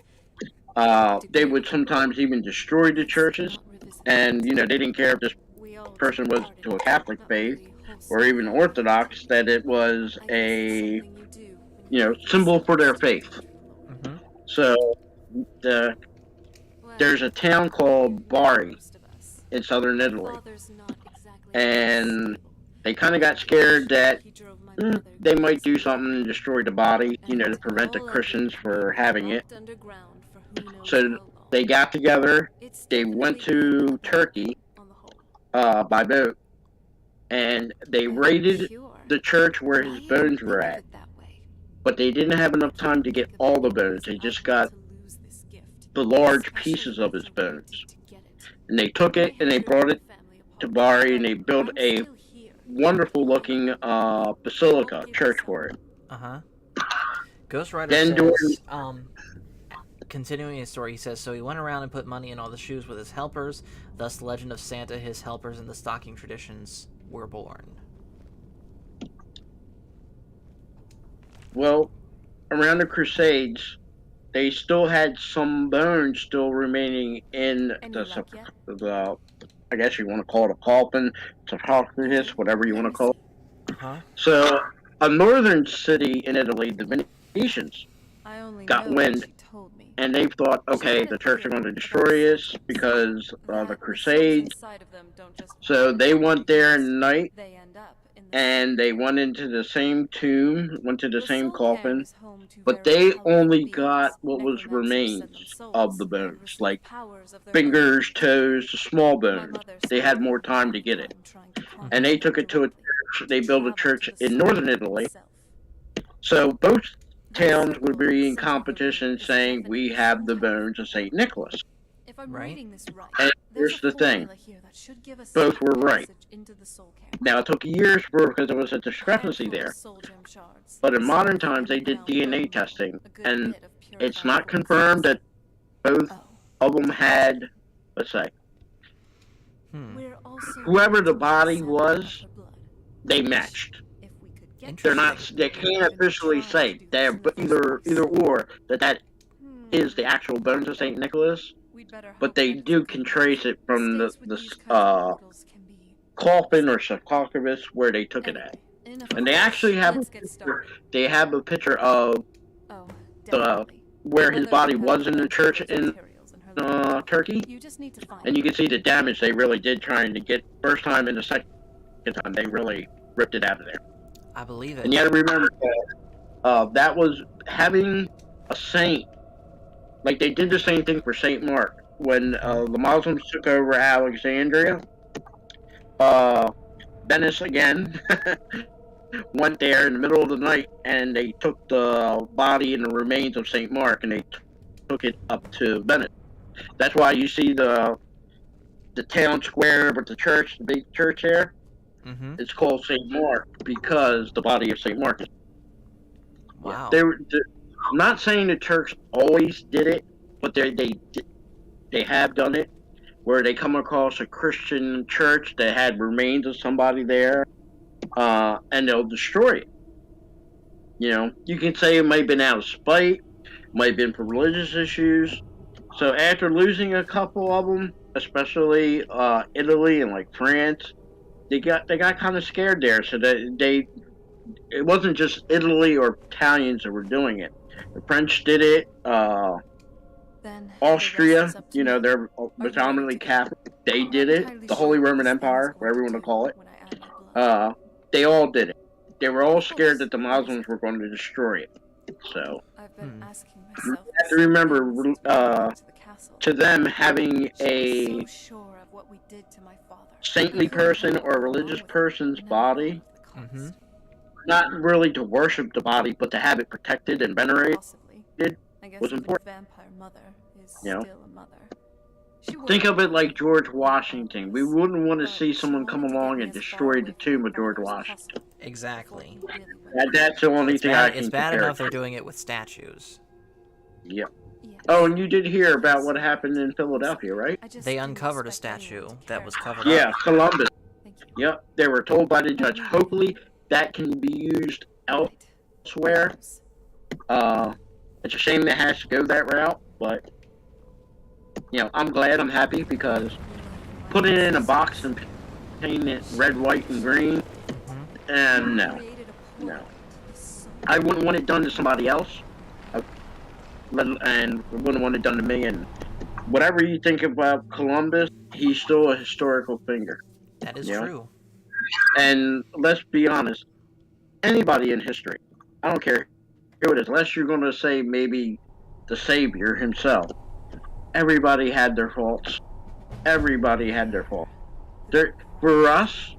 They would sometimes even destroy the churches, and they didn't care if this person was to a Catholic faith or even Orthodox, that it was a symbol for their faith. Mm-hmm. So there's a town called Bari in southern Italy, and they kind of got scared that they might do something and destroy the body, to prevent the Christians from having it. So they got together, they went to Turkey by boat, and they raided the church where his bones were at. But they didn't have enough time to get all the bones. They just got the large pieces of his bones. And they took it and they brought it to Bari, and they built a wonderful looking basilica church for it. Uh-huh. Ghost Rider Then says, continuing his story, he says, so he went around and put money in all the shoes with his helpers. Thus, the legend of Santa, his helpers, and the stocking traditions were born. Well, around the Crusades, they still had some bones still remaining in the I guess you want to call it a coffin, sarcophagus, whatever you want to call it. Uh-huh. So, a northern city in Italy, the Venetians, got wind, and they thought, okay, the Turks are going to destroy us because of the Crusades. So they went there in the night, and they went into the same tomb, went to the same coffin, but they only got what was remains of the bones, like fingers, toes, the small bones. They had more time to get it. And they took it to a church. They built a church in northern Italy. So both towns would be in competition saying, we have the bones of St. Nicholas. Right. And here's the thing. Both were right. Now, it took years because there was a discrepancy there. But in modern times, they did DNA testing, and it's not confirmed that both of them had, let's say, whoever the body was, they matched. They can't officially say they're either or that is the actual bones of Saint Nicholas, but they can trace it from the coffin or sarcophagus where they took it at, and they actually have a picture of where his body was in the church in Turkey, and you can see the damage they really did trying to get first time and the second time they really ripped it out of there. I believe it. And you got to remember that was having a saint. Like they did the same thing for Saint Mark when the Muslims took over Alexandria. Venice again. went there in the middle of the night and they took the body and the remains of Saint Mark and they took it up to Venice. That's why you see the town square with the church, the big church there. Mm-hmm. It's called Saint Mark because the body of Saint Mark. Wow. I'm not saying the church always did it, but they have done it where they come across a Christian church that had remains of somebody there, and they'll destroy it. You know, you can say it might have been out of spite, might have been for religious issues. So after losing a couple of them, especially Italy and like France, they got kind of scared there. So it wasn't just Italy or Italians that were doing it. The French did it. Then Austria, you know, they're predominantly Catholic. They did it. The Holy Roman Empire, whatever you want to call it. They all did it. They were all scared that the Muslims were going to destroy it. So I've been asking you myself have to remember, to them having a saintly person or a religious person's body, Mm-hmm. not really to worship the body, but to have it protected and venerated, was important. Vampire mother is You know? still a mother. Think of it like George Washington. We wouldn't want to see someone come along and destroy the tomb of George Washington. Exactly. That's the only thing I can It's bad compare enough it they're to. doing it with statues. Yep. Oh, and you did hear about what happened in Philadelphia, right? They uncovered a statue that was covered Yeah, up. Columbus. Thank you. Yep, they were told by the judge. Hopefully, that can be used elsewhere. It's a shame that has to go that route, but I'm glad, I'm happy because putting it in a box and painting it red, white, and green, and no, I wouldn't want it done to somebody else, and wouldn't want it done to me. And whatever you think about Columbus, he's still a historical figure. That is Yeah. true. And let's be honest, anybody in history, I don't care who it is, unless you're going to say maybe the Savior himself, everybody had their faults. Everybody had their faults. For us,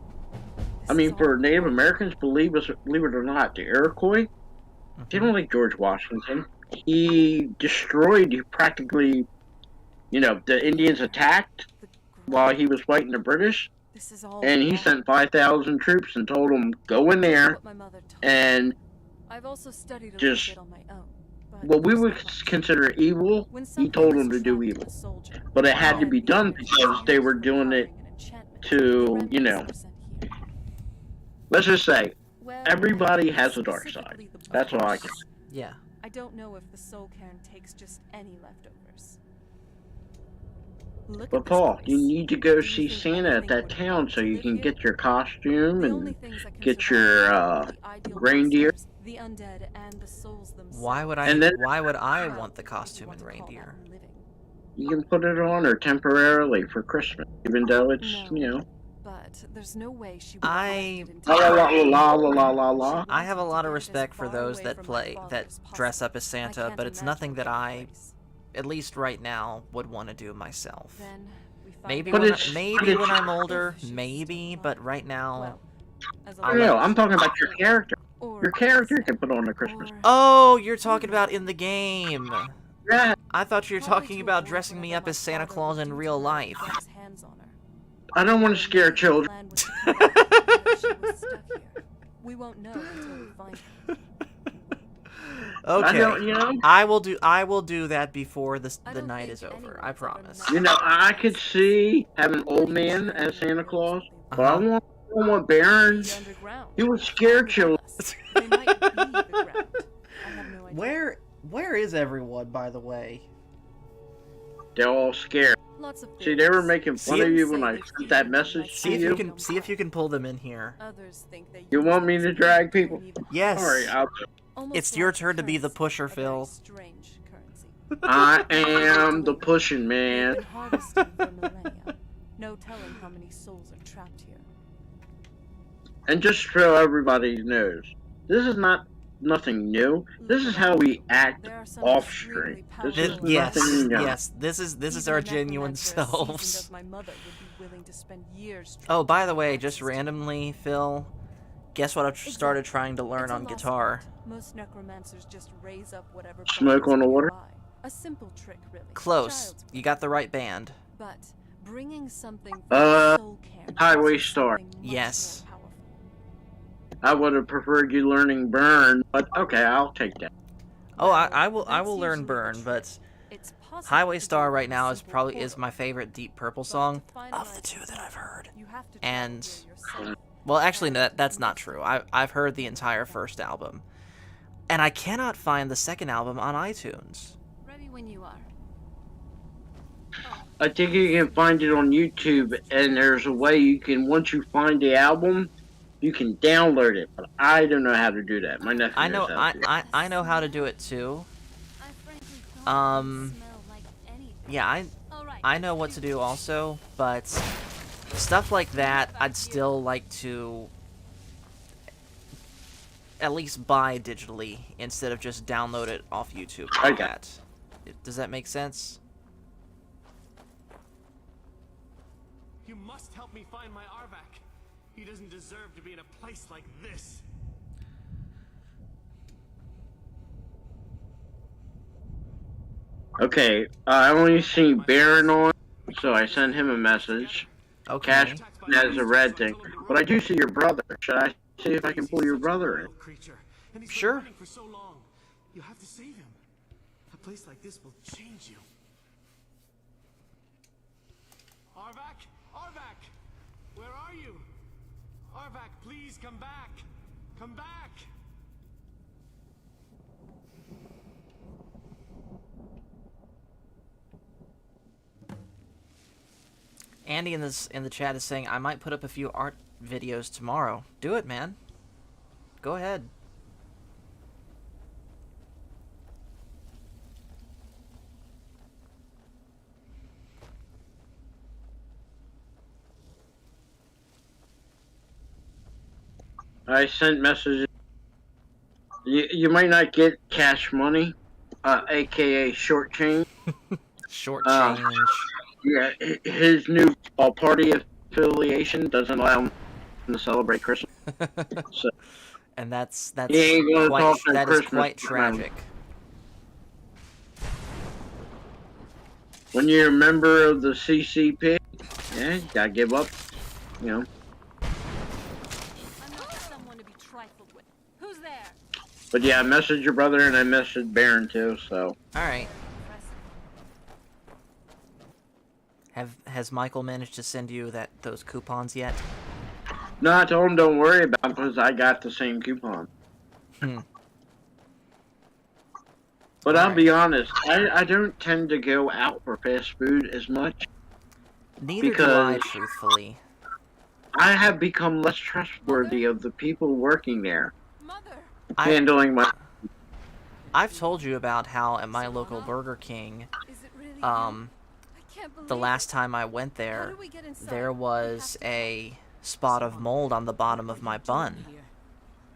for Native Americans, believe it or not, the Iroquois, they don't like George Washington. He destroyed practically, the Indians attacked while he was fighting the British. And he sent 5,000 troops and told them, go in there and just what we would consider evil, he told them to do evil. But it had to be done because they were doing it to, let's just say, everybody has a dark side. That's all I can say. Yeah. I don't know if the soul cairn takes just any leftovers. But Paul, you need to go see Santa at that town so you can get your costume and get your reindeer. The undead and the souls themselves. Why would I want the costume and reindeer? You can put it on her temporarily for Christmas, even though it's, But there's no way she would I have a lot of respect for those that dress up as Santa, but it's nothing that I, at least right now, would want to do myself. Maybe when I'm older, maybe, but right now, I'm talking about your character. Your character can put on a Christmas. Oh, you're talking about in the game. Yeah. I thought you were talking about dressing me up as Santa Claus in real life. I don't want to scare children. We won't know until we find her. Okay. I will do that before the night is over. I promise. I could see having an old man as Santa Claus, but I don't want Baron. He would scare children. Where is everyone, by the way? They're all scared. See, they were making fun of you when I sent that message to you. See if you can pull them in here. You want me to drag people? Yes. Sorry, It's your turn to be the pusher, Phil. I am the pushing man. No telling how many souls are trapped here. And just so everybody knows, this is nothing new. This is how we act off screen. Yes. This is our genuine selves. Oh, by the way, just randomly, Phil, Guess what I've started trying to learn It's a on lost guitar. art. Most necromancers just raise up whatever Smoke bones on the come water? by. A simple trick, really. Close. Child's You play. got the right band. But bringing something from Uh, soul care Highway to Star. something much Yes. more powerful. I would have preferred you learning Burn, but okay, I'll take that. Oh, I Well, will that's learn usually the Burn, trick. but It's possible Highway to do Star it right with a now is simple probably portal, my favorite Deep Purple but song to of the finalize two that I've heard. you have to And travel here yourself. well, actually, that's not true. I've heard the entire first album, and I cannot find the second album on iTunes. Ready when you are. I think you can find it on YouTube, and there's a way you can, once you find the album, you can download it, but I don't know how to do that. My nephew I knows know how to do it. I know how to do it too. I frankly thought it didn't Um, smell like anything. Yeah, All right. I know what to do also, but stuff like that I'd still like to at least buy digitally instead of just download it off YouTube I like got that. Does that make sense? You must help me find my Arvak. He doesn't deserve to be in a place like this. Okay, I only seen Baron on, so I sent him a message. Okay. Cash has a red thing, but I do see your brother. Should I see if I can pull your brother in? Creature, and he's been Sure. running for so long. You have to save him. A place like this will change you. Arvak, Arvak, where are you? Arvak, please come back. Come back. Andy in the chat is saying I might put up a few art videos tomorrow. Do it, man. Go ahead. I sent messages. You might not get cash money, aka short change. Short Uh, change. Yeah, his new party affiliation doesn't allow him to celebrate Christmas. So And that's he ain't gonna quite talk on that is Christmas quite around. tragic. When you're a member of the CCP, yeah, you gotta give up. You know. I'm not someone to be trifled with. Who's there? But yeah, I messaged your brother and I messaged Baron too. So All right. Has Michael managed to send you those coupons yet? no, I told him don't worry about it because I got the same coupon. Hmm. But I'll Alright. be honest, I don't tend to go out for fast food as much. Neither do I, Because- truthfully. I have become less trustworthy of the people working there, Mother. handling my. I've told you about how at my local Burger King, Is it really um, I can't believe the last it. time I went How there, do we get inside? there We was have to a spot of mold on the bottom of my bun.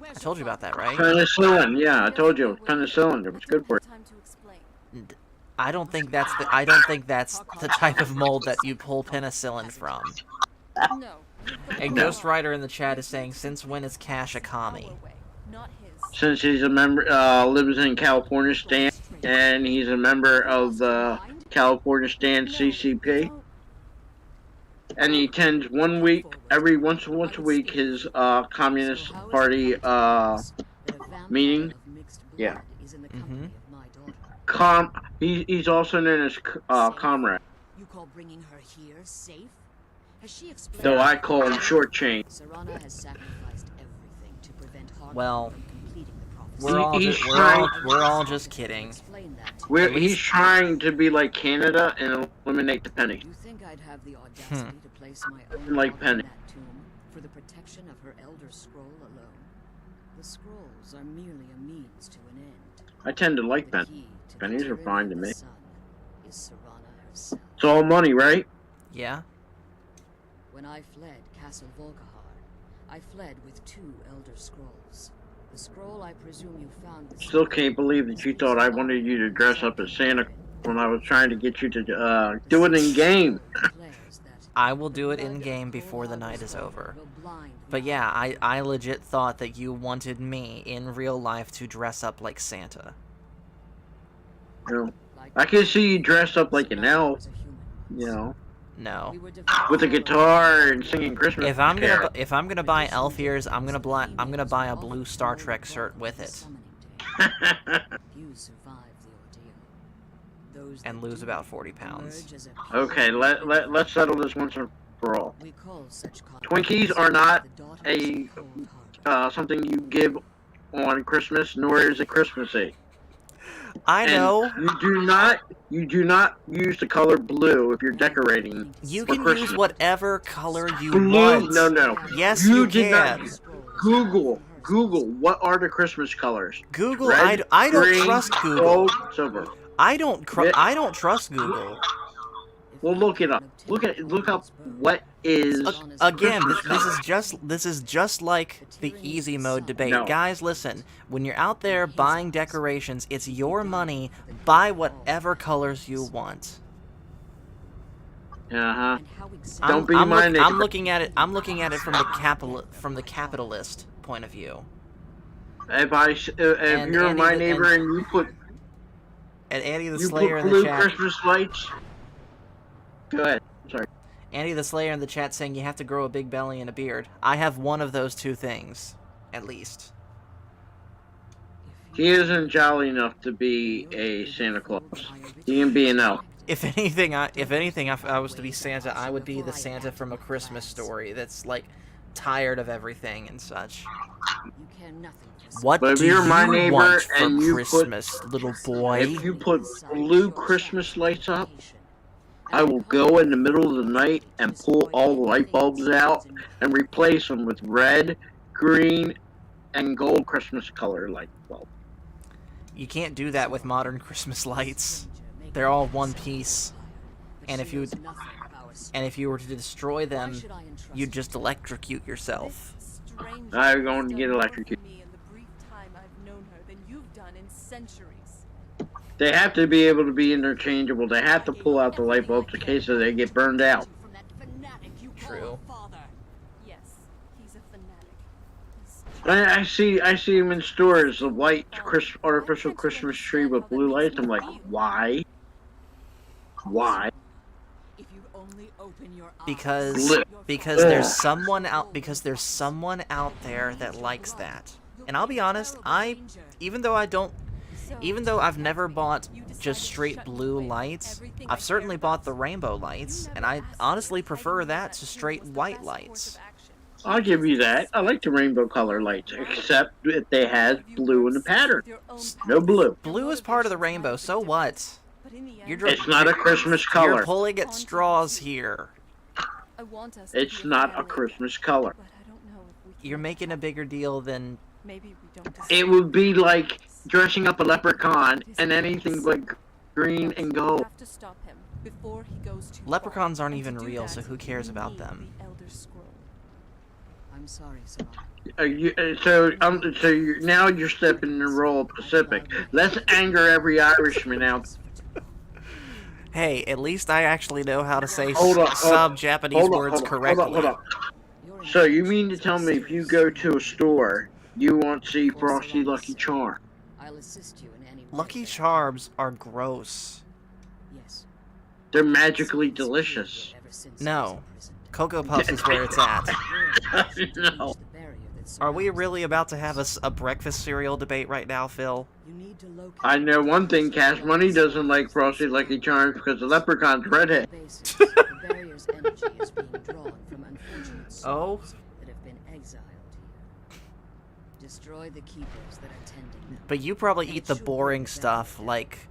I told you about that, right? Penicillin, yeah, I told you, penicillin, it was good for you. Time to explain. I don't think that's the type of mold that you pull penicillin from. No. And Ghost Rider in the chat is saying, since when is Cash a commie? Our way, not his. Since he's a member, lives in California Stand, and he's a member of the California Stand CCP, and he attends once a week his Communist Party meeting. Yeah. Mhm. He's also known as Comrade, You call bringing her here safe? Has she explained? though I call him Short Chain. Serana has sacrificed everything to prevent Harkonnen Well, from completing the prophecy. We're all just kidding. Explain that to me. He's trying to be like Canada and eliminate the penny. You think I'd have the audacity to place my own Like daughter Penny. in that tomb for the protection of her elder scroll alone? The scrolls are merely a means to an end. I tend to like The penny. key to the Pennies are tyranny fine to of the me. sun is Serana herself. It's all money, right? Yeah? When I fled Castle Volkihar, I fled with 2 Elder Scrolls. The scroll I presume you found with Still can't believe that you thought I wanted you to dress up as Santa when I was trying to get you to do it in game. declares that I will do it in game before the night is over. But yeah, I legit thought that you wanted me in real life to dress up like Santa. No. I can see you dressed up like an elf, you know, No. with a guitar and singing Christmas carols. If I'm gonna buy elf ears, I'm gonna buy a blue Star Trek shirt with it. And lose about 40 pounds. Okay, let's settle this once and for all. Twinkies are not a something you give on Christmas, nor is it Christmassy. I know. And you do not use the color blue if you're decorating. You for can Christmas. use whatever color you Blue? want. No. Yes, you did can. Not. Google. What are the Christmas colors? Google. Red, I don't green, trust Google. gold, silver. I don't trust Google. Well, look it up. Look up what is Again, Christmas this is just like the easy mode debate. No. Guys, listen. When you're out there buying decorations, it's your money. Buy whatever colors you want. Uh-huh. Don't be my neighbor. I'm looking at it from the capitalist point of view. If you're Andy my the- neighbor and you put And Andy the you Slayer put in blue the chat. Christmas lights. Go ahead. Sorry. Andy the Slayer in the chat saying you have to grow a big belly and a beard. I have one of those two things, at least. He isn't jolly enough to be a Santa Claus. He can be an elf. If anything, if I was to be Santa, I would be the Santa from A Christmas Story that's like tired of everything and such. What But if do you're you my neighbor want for and you Christmas, little boy? If you put blue Christmas lights up, I will go in the middle of the night and pull all the light bulbs out and replace them with red, green, and gold Christmas color light bulbs. You can't do that with modern Christmas lights. They're all one piece. And if you were to destroy them, you'd just electrocute yourself. I'm going to get electrocuted. They have to be able to be interchangeable. They have to pull out the light bulbs in case they get burned out. True. I see them in stores, the white artificial Christmas tree with blue lights. I'm like, why? Why? Because there's someone out there that likes that. And I'll be honest, even though I've never bought just straight blue lights, I've certainly bought the rainbow lights, and I honestly prefer that to straight white lights. I'll give you that. I like the rainbow color lights, except if they had blue in the pattern. No blue. Blue is part of the rainbow, so what? It's not a Christmas color. You're pulling at straws here. It's not a Christmas color. You're making a bigger deal than... It would be like dressing up a leprechaun and anything like green and gold. Leprechauns aren't even real, so who cares about them? I'm sorry, sir. Now you're stepping in the role of Pacific. Let's anger every Irishman out. Hey, at least I actually know how to say Japanese Hold words on, correctly. So you mean to tell me if you go to a store, you won't see Frosty Lucky Charm? I'll assist you in any way Lucky that I Charms are gross. can. Yes. They're magically delicious. Ever since No. I was in prison. Cocoa Puffs is where it's at. No. The barrier that Are we surrounds really about to have a breakfast cereal debate right now, Phil? you need to locate I know one thing, Cash Money doesn't like Frosty Lucky Charms because the leprechaun's redhead. the basis. The barrier's energy is being drawn from unfortunate Oh? souls that have been exiled here. Destroy the keepers that are tending them. But you probably eat the boring stuff like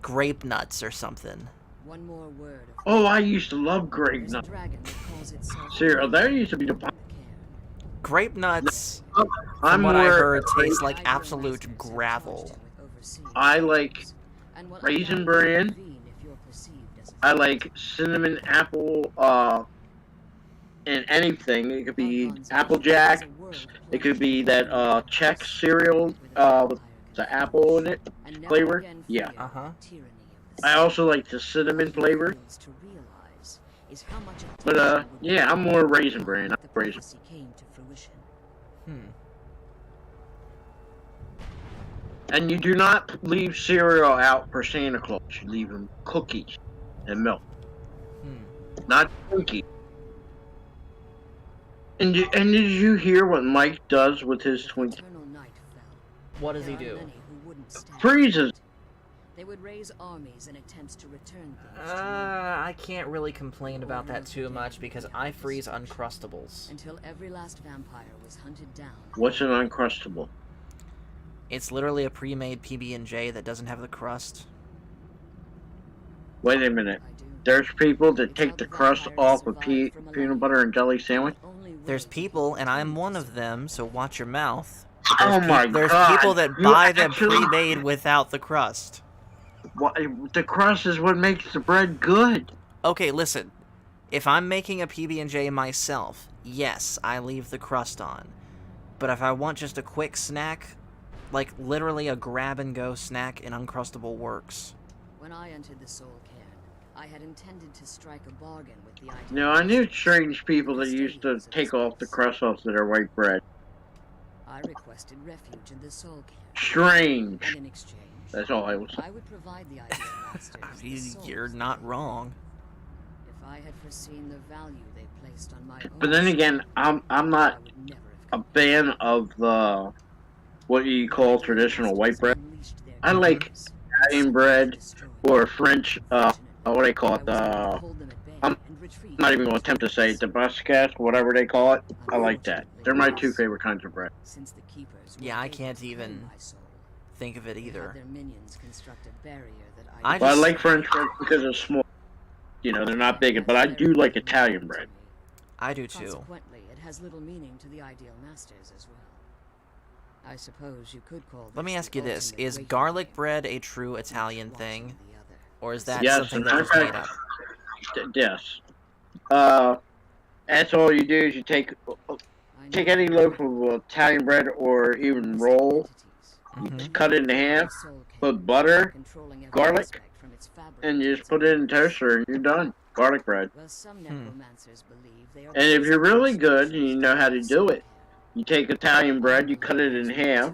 grape nuts or something. One more word of Oh, I used to love grape there's a nuts. dragon that calls itself Cereal. That used to be the. Grape nuts, I'm from what I more. heard, taste like absolute gravel. I like Raisin Bran. I like cinnamon apple. And anything. It could be Applejack. It could be that Chex cereal with the apple in it flavor. Yeah. Uh-huh. I also like the cinnamon flavor. is how much attention But would be yeah, I'm paid more to Raisin the Bran. time I'm the Raisin. prophecy came to fruition. And you do not leave cereal out for Santa Claus. You leave him cookies and milk, not Twinkies. And did you hear what Mike does with his If Twinkie? eternal night fell, What does there he are do? many who wouldn't stand Freezes. it. They would raise armies in attempts to return things I can't really complain about that too much because I freeze Uncrustables. until every last vampire was hunted down. What's an Uncrustable? It's literally a pre-made PB&J that doesn't have the crust. Wait a minute. I do. There's people that take the crust off a peanut butter and jelly sandwich? Only There's way people, to and I'm one of them, so watch your mouth. But Oh my there's God, people that you buy them actually- pre-made without the crust. What, the crust is what makes the bread good. Okay, listen. If I'm making a PB&J myself, yes, I leave the crust on. But if I want just a quick snack, like literally a grab-and-go snack, an Uncrustable works. When I entered the Soul Cairn, I had intended to strike a bargain with the idea. No, I knew strange people that used to take off the crust off of their white bread. I requested refuge in the Soul Cairn, Strange. and in exchange, That's all I was. I would provide the ideal masters. the souls You're they not needed. wrong. If I had foreseen the value they placed on my own But then again, I'm I not would never a have fan of the what you call traditional white bread. unleashed their I like powers, Italian bread or French. What do they call it? I'm not even going to attempt to say it. The Buscas, whatever they call it. I like that. They're my two favorite kinds of bread. Since the keepers Yeah, were I able can't to claim even my soul, think of it they had either. their minions construct a barrier that I Well, I just- like French bread because it's small. You know, they're not big, but I do like Italian bread. I do too. Consequently, it has little meaning to the ideal masters as well. I suppose you could call Let me this ask the you this. ultimate Is waking garlic game, bread a true each Italian watching thing? the other. Or is that Yes, something and that I've was made had- up? Yes. That's all you do is you take I know any loaf of Italian bread or even these roll, entities, Mhm. cut it in the half, soul cave, put butter, controlling every garlic, aspect from its fabric and you to just its put it in a appearance. toaster and you're done. Garlic bread. Well, some necromancers believe they are And if you're really the good and you know how to do it, you take Italian bread, you cut it in half,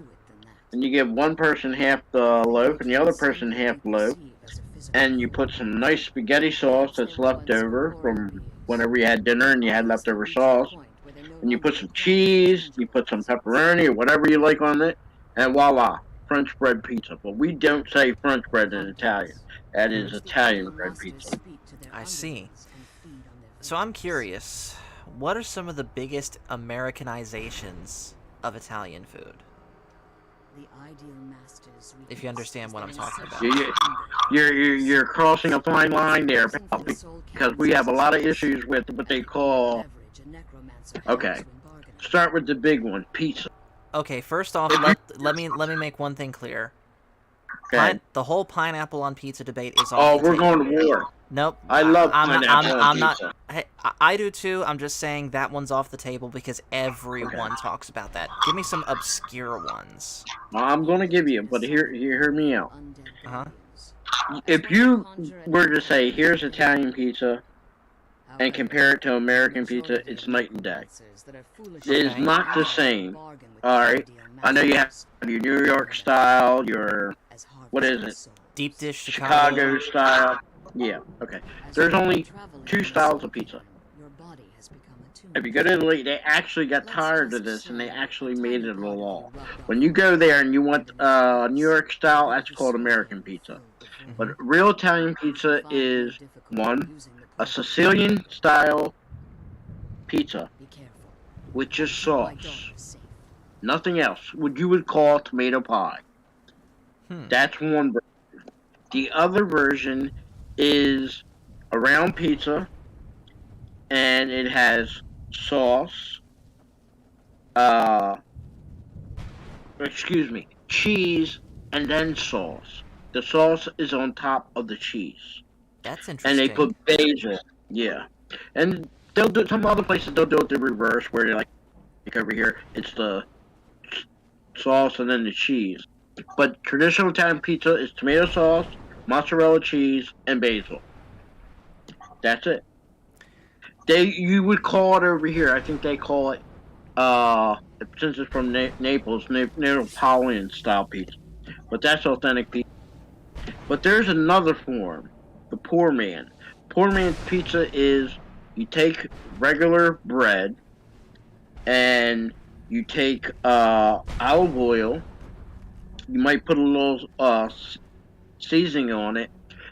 and you give one person half the loaf and the other person half the loaf, and you put some nice spaghetti sauce that's left over from whenever you had dinner and you had leftover sauce, and you put some cheese, you put some pepperoni or whatever you like on it, and voila, French bread pizza. But we don't say French bread in Italian. That is Italian bread pizza. I see. So I'm curious, what are some of the biggest Americanizations of Italian food? If you understand what I'm talking about. You're crossing a fine line there, pal, because we have a lot of issues with what they call. Okay, start with the big one, pizza. Okay, first off, let me make one thing clear. Okay. The whole pineapple on pizza debate is Oh, off the we're table. going to war. Nope. I love I'm not. pineapple on I'm not. pizza. Hey, I do too. I'm just saying that one's off the table because everyone talks about that. Give me some obscure ones. I'm going to give you, but hear me out. Uh-huh. If you were to say, here's Italian pizza, and compare it to American pizza, it's night and day. It is Okay. not the same. Alright, I know you have your New York style, your, what is it? Deep dish Chicago style. Yeah, okay. There's only two styles of pizza. If you go to Italy, they actually got tired of this and they actually made it a law. When you go there and you want New York style, that's called American pizza. But real Italian pizza is, one, a Sicilian style pizza with just sauce. Nothing else. What you would call tomato pie. That's one version. The other version is a round pizza, and it has sauce, cheese, and then sauce. The sauce is on top of the cheese. That's And interesting. they put basil. Yeah. And they'll do, some other places they'll do it the reverse, where they're like over here, it's the sauce and then the cheese. But traditional Italian pizza is tomato sauce, mozzarella cheese, and basil. That's it. You would call it over here. I think they call it since it's from Naples, Neapolitan style pizza. But that's authentic pizza. But there's another form, the poor man. Poor man's pizza is you take regular bread and you take olive oil. You might put a little seasoning on it,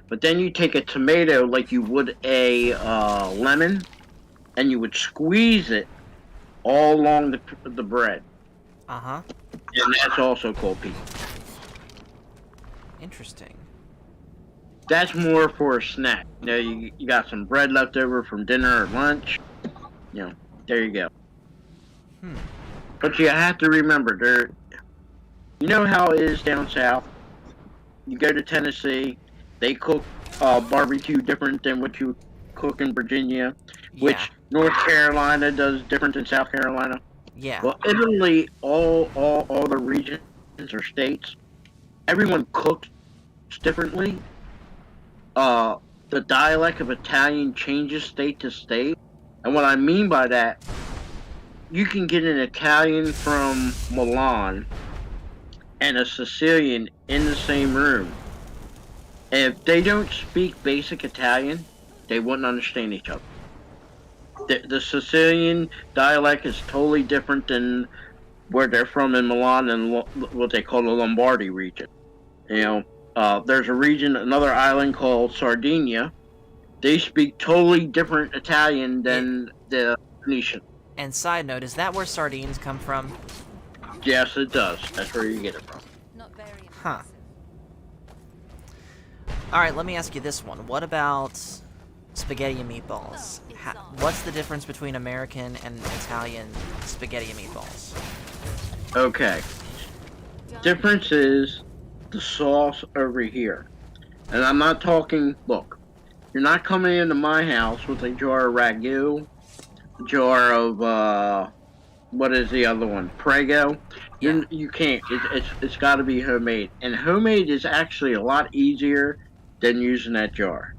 but then you take a tomato like you would a lemon, and you would squeeze it all along the bread, Uh-huh. and that's also called pizza. Interesting. That's more for a snack. You know, you got some bread left over from dinner or lunch. You know, there you go. Hmm. But you have to remember, you know how it is down south. You go to Tennessee, they cook barbecue different than what you cook in Virginia, which Yeah. North Carolina does different than South Carolina. Yeah. Well, Italy, all the regions or states, everyone cooks differently. The dialect of Italian changes state to state, and what I mean by that, you can get an Italian from Milan and a Sicilian in the same room. And if they don't speak basic Italian, they wouldn't understand each other. The Sicilian dialect is totally different than where they're from in Milan and what they call the Lombardy region. You know, there's a region, another island called Sardinia. They speak totally different Italian than the Venetian. And side note, is that where sardines come from? Yes, it does. That's where you get it from. Not very impressive. Huh. Alright, let me ask you this one. What about spaghetti and meatballs? What's the difference between American and Italian spaghetti and meatballs? Okay. Difference is the sauce over here. And I'm not talking, look, you're not coming into my house with a jar of ragu, a jar of, what is the other one? Prego. Yeah. You can't. It's got to be homemade. And homemade is actually a lot easier than using that jar.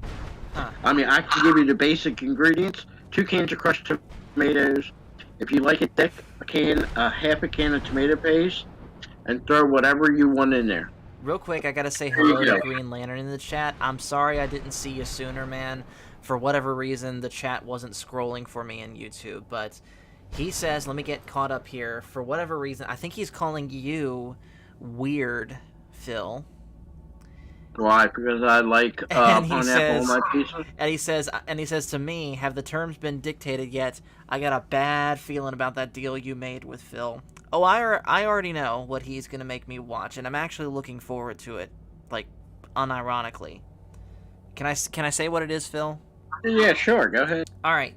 Huh. I mean, I can give you the basic ingredients. 2 cans of crushed tomatoes. If you like it thick, half a can of tomato paste, and throw whatever you want in there. Real quick, I gotta say There you hello to go. Green Lantern in the chat. I'm sorry I didn't see you sooner, man. For whatever reason, the chat wasn't scrolling for me in YouTube, but he says, let me get caught up here. For whatever reason, I think he's calling you weird, Phil. Why? Because I like And he pineapple says- on my pizza. And he says to me, have the terms been dictated yet? I got a bad feeling about that deal you made with Phil. Oh, I already know what he's gonna make me watch, and I'm actually looking forward to it, like, unironically. Can I say what it is, Phil? Yeah, sure. Go ahead. All right.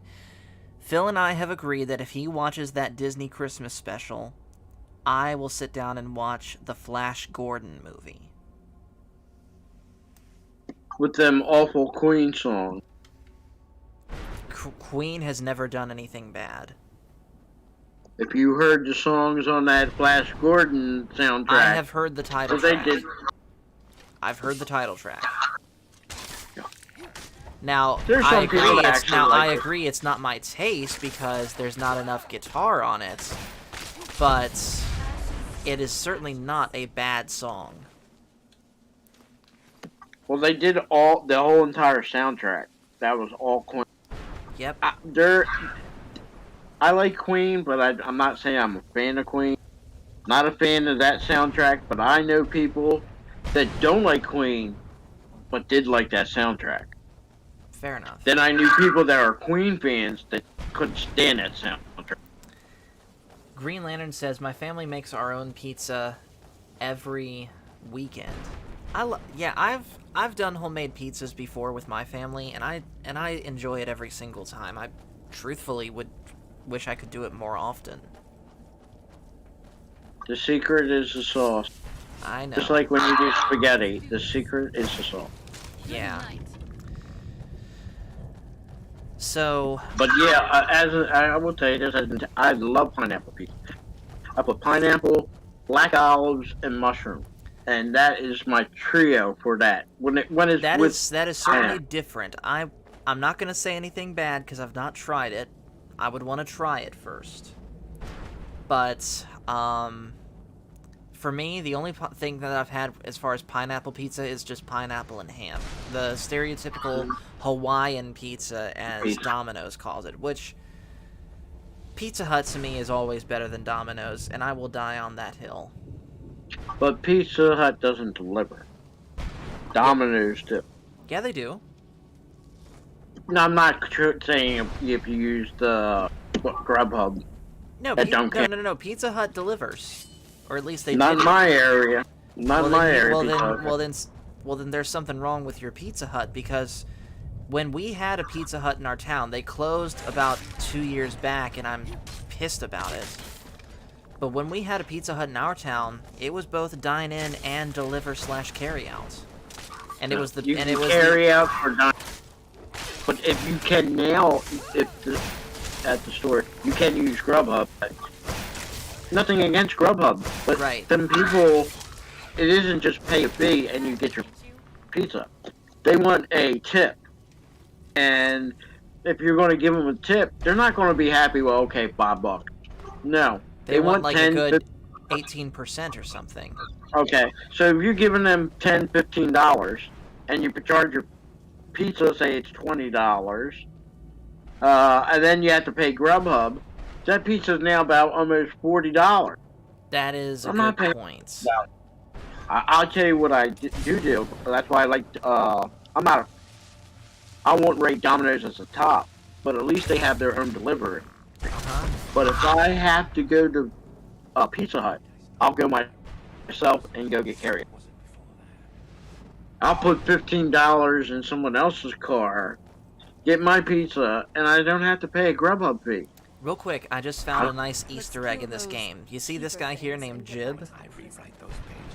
Phil and I have agreed that if he watches that Disney Christmas special, I will sit down and watch the Flash Gordon movie. With them awful Queen songs. Queen has never done anything bad. If you heard the songs on that Flash Gordon soundtrack, I have heard the title they track. did. I've heard the title track. Now, There's I some agree. people that actually like I it. agree. It's not my taste because there's not enough guitar on it, but it is certainly not a bad song. Well, they did the whole entire soundtrack. That was all Queen. Yep. I like Queen, but I'm not saying I'm a fan of Queen. Not a fan of that soundtrack, but I know people that don't like Queen, but did like that soundtrack. Fair enough. Then I knew people that are Queen fans that couldn't stand that soundtrack. Green Lantern says, my family makes our own pizza every weekend. I've done homemade pizzas before with my family, and I enjoy it every single time. I truthfully would wish I could do it more often. The secret is the sauce. I know. Just like when you do spaghetti, the secret is the sauce. Yeah. So, But yeah, I will tell you this, I love pineapple pizza. I put pineapple, black olives, and mushroom, and that is my trio for that. When it's that with is certainly different. I I'm not gonna say anything bad because I've not tried it. I would want to try it first. But, for me, the only thing that I've had as far as pineapple pizza is just pineapple and ham. The stereotypical Hawaiian pizza, as Domino's calls it, which Pizza Hut to me is always better than Domino's, and I will die on that hill. But Pizza Hut doesn't deliver. Domino's do. Yeah, they do. No, I'm not saying if you use the Grubhub. No, no. Pizza Hut delivers, or at least they Not did. in my area. Not in my area. Well then, there's something wrong with your Pizza Hut, because when we had a Pizza Hut in our town, they closed about 2 years back, and I'm pissed about it. But when we had a Pizza Hut in our town, it was both dine-in and deliver/carry-out, and it was the carry out or dine. But if you can now, at the store, you can use Grubhub. Nothing against Grubhub, but right. Them people, it isn't just pay a fee and you get your pizza. They want a tip, and if you're going to give them a tip, they're not going to be happy. Well, okay, $5. No, they want like 10, a good 18% or something. Okay, so if you're giving them $10, $15, and you charge your pizza, say it's $20, and then you have to pay Grubhub, that pizza is now about almost $40. That is a I'm good point. I'll tell you what I do. That's why I like. I won't rate Domino's as a top, but at least they have their own delivery. Uh-huh. But if I have to go to Pizza Hut, I'll go myself and go get carry. I'll put $15 in someone else's car, get my pizza, and I don't have to pay a Grubhub fee. Real quick, I just found a nice Easter egg in this game. You see this guy here named Jib?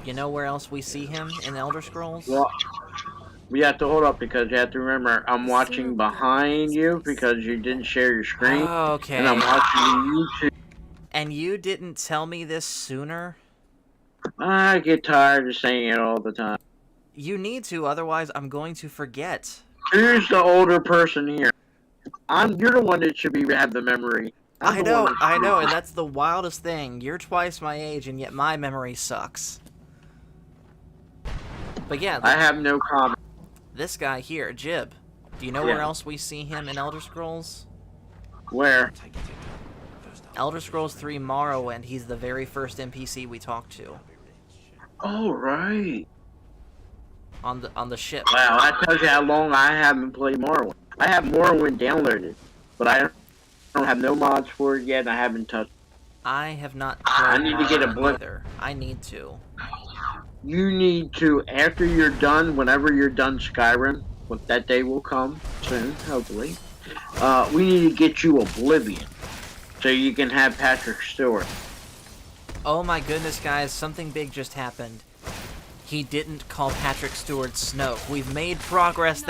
You know where else we see him in Elder Scrolls? Well, we have to hold up because you have to remember I'm watching behind you because you didn't share your screen. Oh, okay. And I'm watching YouTube. And you didn't tell me this sooner? I get tired of saying it all the time. You need to, otherwise I'm going to forget. Who's the older person here? You're the one that should have the memory. I know, and that's the wildest thing. You're twice my age, and yet my memory sucks. But yeah, I have no comment. This guy here, Jib. Do you know where else we see him in Elder Scrolls? Where? Elder Scrolls 3 Morrowind. He's the very first NPC we talk to. Oh, right. On the ship. Wow, that tells you how long I haven't played Morrowind. I have Morrowind downloaded, but I don't have no mods for it yet, and I haven't touched it. I have not I played need to get a Morrowind either. I need to. You need to, after you're done, whenever you're done Skyrim, that day will come soon, hopefully, we need to get you Oblivion, so you can have Patrick Stewart. Oh my goodness, guys, something big just happened. He didn't call Patrick Stewart Snoke. We've made progress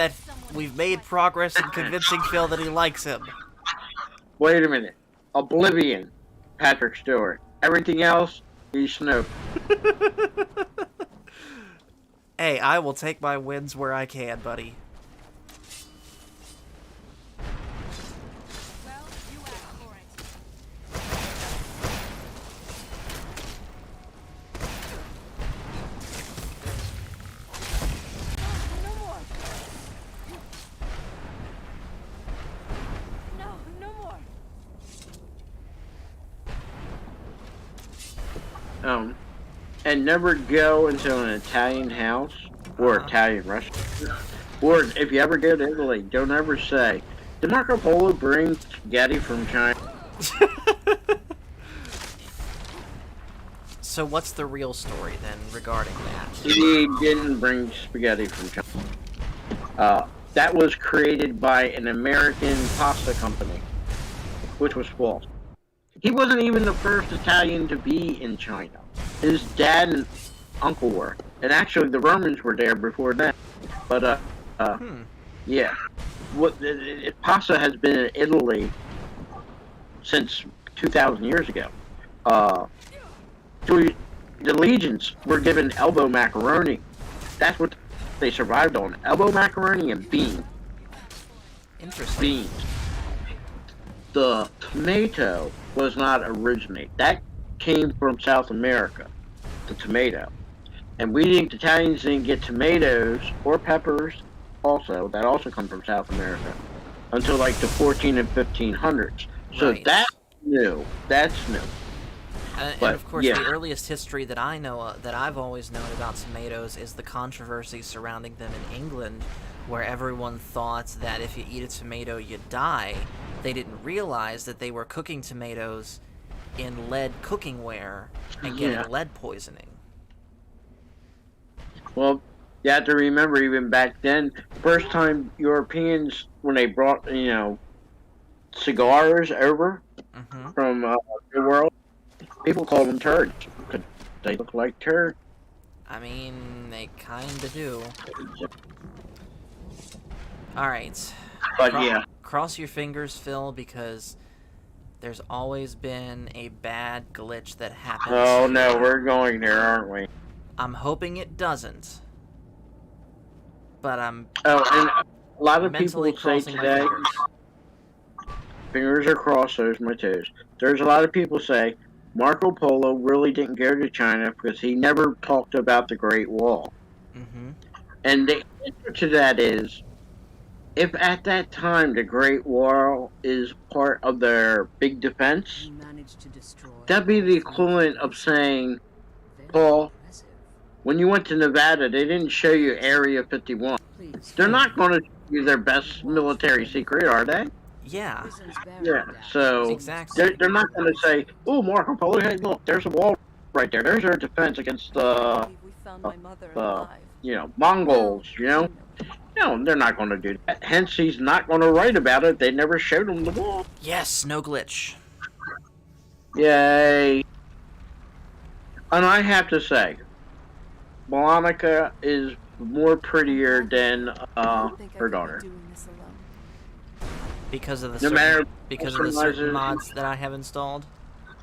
in convincing Phil that he likes him. Wait a minute. Oblivion, Patrick Stewart. Everything else, he's Snoke. Hey, I will take my wins where I can, buddy. Well, you asked for it. No more. No more. And never go into an Italian house or Italian restaurant. Or if you ever go to Italy, don't ever say, did Marco Polo bring spaghetti from China? So what's the real story then regarding that? He didn't bring spaghetti from China. That was created by an American pasta company, which was false. He wasn't even the first Italian to be in China. His dad and uncle were. And actually the Romans were there before that. But, yeah. Pasta has been in Italy since 2,000 years ago. The legions were given elbow macaroni. That's what they survived on. Elbow macaroni and bean. Interesting. beans. The tomato was not originate. That came from South America, the tomato. And Italians didn't get tomatoes or peppers also, that also come from South America, until like the 14 and 1500s. So Right. that's new. That's new. And But, of course, yeah. the earliest history that I know that I've always known about tomatoes is the controversy surrounding them in England, where everyone thought that if you eat a tomato, you die. They didn't realize that they were cooking tomatoes in lead cookingware and getting Yeah. lead poisoning. Well, you have to remember, even back then, first time Europeans, when they brought, cigars over Mm-hmm. from the world, people called them turds because they look like turds. I mean, they kinda do. Alright. But yeah, Cross your fingers, Phil, because there's always been a bad glitch that happens. oh no, we're going there, aren't we? I'm hoping it doesn't. But I'm Oh, and a lot of people mentally say crossing my today, fingers. fingers are crossed, there's my toes. There's a lot of people say Marco Polo really didn't go to China because he never talked about the Great Wall. Mm-hmm. And the answer to that is, if at that time the Great Wall is part of their big defense, He managed to destroy that'd be the all three equivalent of places. saying, Very Paul, impressive. when you went to Nevada, they didn't show you Area 51. Please, They're not going to show you their best military secret, are they? Yeah, prison's buried Yeah, down. so exactly. they're not going to say, oh, Marco Polo, hey, look, there's a wall right there. There's our defense against the, We found my mother uh, alive. Mongols, No, they're not going to do that. Hence, he's not going to write about it. They never showed him the wall. Yes, no glitch. Yay. And I have to say, Monica is more prettier than I don't think I her could be daughter. doing this alone. Because of the No certain, matter because of the certain mods that I have installed.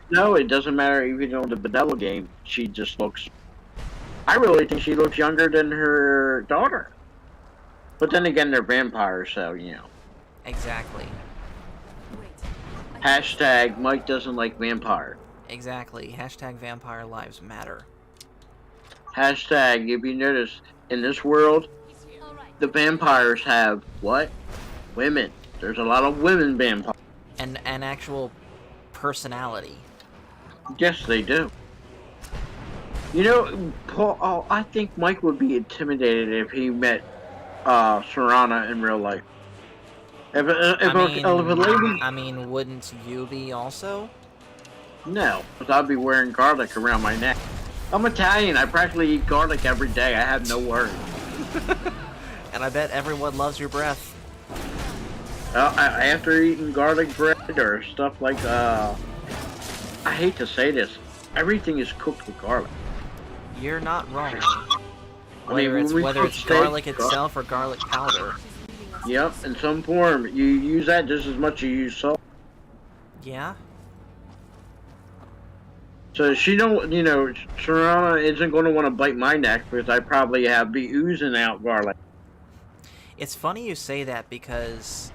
No, it doesn't matter. Even on the Bedella game, she just looks. I really think she looks younger than her daughter. But then again, they're vampires, so Exactly. Wait. Hashtag Mike doesn't like vampire. Exactly. Hashtag vampire lives matter. Hashtag, if you notice, in this world, the vampires have what? Women. There's a lot of women vampires. And an actual personality. Yes, they do. Paul. Oh, I think Mike would be intimidated if he met Serana in real life. If a lady, I mean, wouldn't you be also? no, because I'd be wearing garlic around my neck. I'm Italian. I practically eat garlic every day. I have no worries. And I bet everyone loves your breath. After eating garlic bread or stuff like I hate to say this, everything is cooked with garlic. You're not wrong. I mean, Whether it's garlic itself or garlic powder. Yep, in some form. You use that just as much as you use salt. Yeah. So she don't, Serana isn't going to want to bite my neck because I probably be oozing out garlic. It's funny you say that because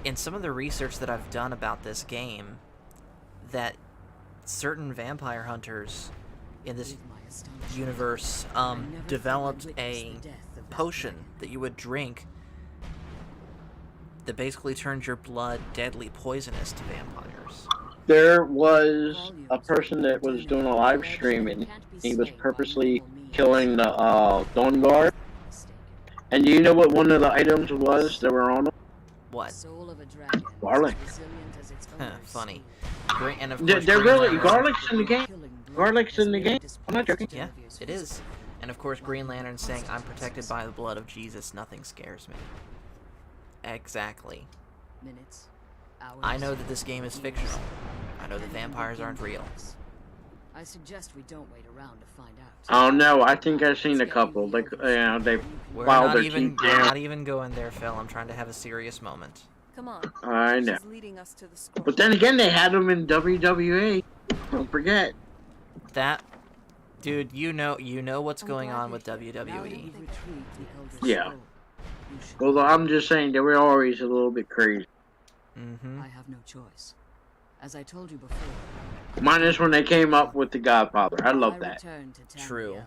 in some of the research that I've done about this game, that certain vampire hunters in this universe developed a potion that you would drink that basically turns your blood deadly poisonous to vampires. There was a person that was doing a live stream and he was purposely killing the Dawn Guard. And do you know what one of the items was that were on them? What? Garlic. Funny. And of course, They're Green really Lantern- garlic's in the game. Garlic's in the game. I'm not joking. Yeah, it is. And of course, Green Lantern saying, "I'm protected by the blood of Jesus. Nothing scares me." Exactly. I know that this game is fictional. I know that vampires aren't real. I suggest we don't wait around to find out. Oh no, I think I've seen a couple. Like, they We're filed not their even teeth we're down. not even going there, Phil. I'm trying to have a serious moment. Come on. I know. She's leading us to the scroll. But then again, they had them in WWE. Don't forget. That, dude, you know what's I'm going glad on you're with here. Now that WWE. we retrieved the Elder Yeah. Scroll, should Although I'm just saying they were always a little bit crazy. Mm-hmm. I have no choice. As I told you before, Minus when they came up with the Godfather. I love that. return to True. Tamriel.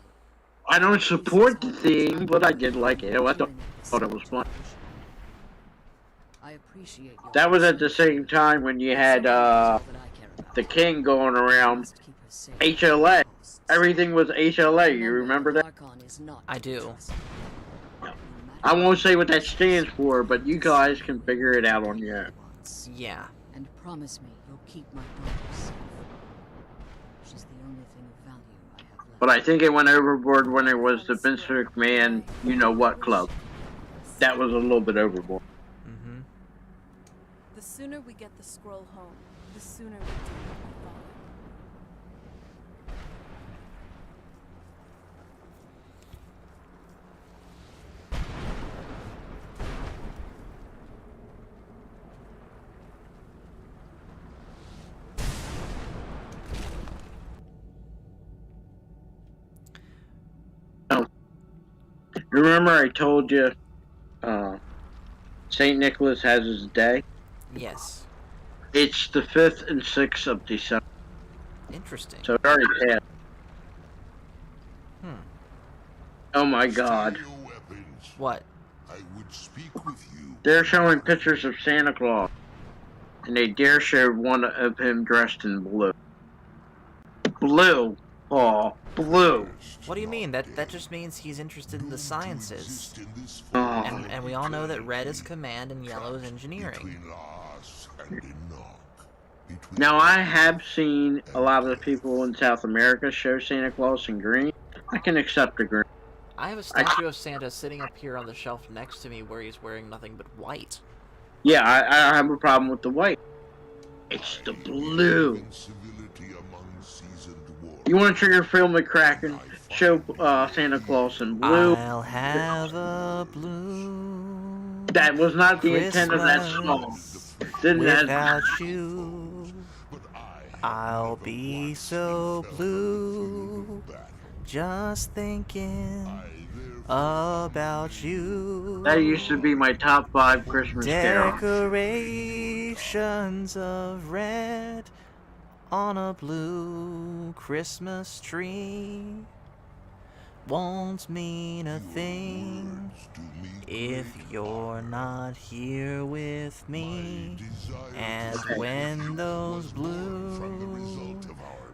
I don't support the theme, but I did like it. I thought it was fun. I appreciate your That was at the concern. same time when you had Someone is all that I care about. the king going I around must keep her safe HLA. from ghosts. Everything was HLA. You remember that? Archon is not I to be do. trusted. No matter I won't say what that stands for, but you guys can figure it out on your own. wants. Yeah. And promise me you'll keep my daughter safe. She's the only thing of value I have left. But I think it went overboard when it was the Vince McMahon, you know what club. That was a little bit overboard. Mm-hmm. The sooner we get the scroll home, the sooner we deal with my father. Remember I told you St. Nicholas has his day? Yes. It's the 5th and 6th of December. Interesting. So it already passed. Hmm. Oh my god. Steal your weapons. What? I would speak with you. They're showing pictures of Santa Claus. And they dare show one of him dressed in blue. Blue. Oh, blue. What do you mean? That just means he's interested in the sciences. Exist in this Oh. And we all know that red is command and yellow is engineering. between us and Enoch. Between Now I have seen a lot of the people in South America show Santa Claus in green. I can accept the green. I have a statue of Santa sitting up here on the shelf next to me where he's wearing nothing but white. Yeah, I don't have a problem with the white. It's the blue. civility among seasoned warriors. You want to trigger Phil McCracken? Show Santa Claus in blue. I'll have a blue That was not the intent of that song. Didn't have, without you. I'll be so blue just thinking about you. that used to be my top 5 Christmas carol. Decorations of red on a blue Christmas tree won't mean a thing if you're not here with me. And when those blue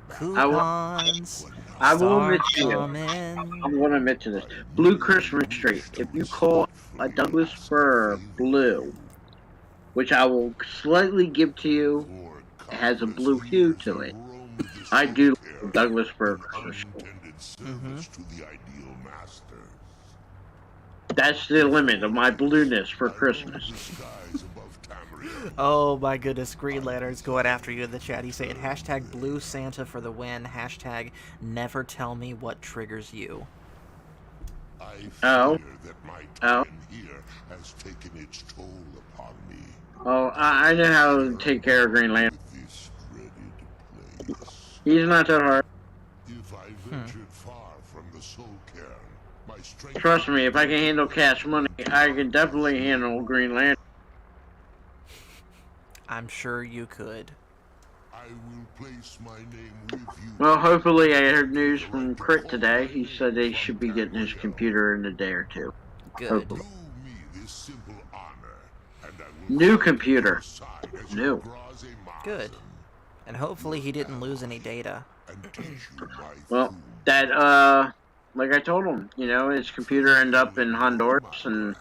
coupons I will start admit to you. coming, I'm going to admit to this. Blue Christmas tree. If you call a Douglas fir blue, which I will slightly give to you, it has a blue hue to it. I do love Douglas fir Christmas tree. To the ideal masters. That's the limit of my blueness for Christmas. Skies above Tamriel. oh my goodness, Green Lantern's going after you in the chat. He's saying hashtag Blue Santa for the win, hashtag never tell me what triggers you. I fear Oh. that my Oh. time here has taken its toll upon me. Oh, I know how to take care of Green Lantern. With this dreaded place. He's not that hard. If I ventured far from the soul cairn, my strength. Trust me, if I can handle cash money, I can definitely handle Green Lantern. I'm sure you could. I will place my name with you. Well, hopefully I heard news from Crit today. He said they should be getting his computer in a day or two. Good. Do me this simple honor, and I will New fight computer. your side as New. your Graze Master Good. And hopefully he didn't lose any data. and teach you my Well, food. that, like I told him, you know, his computer ended up in Honduras, and,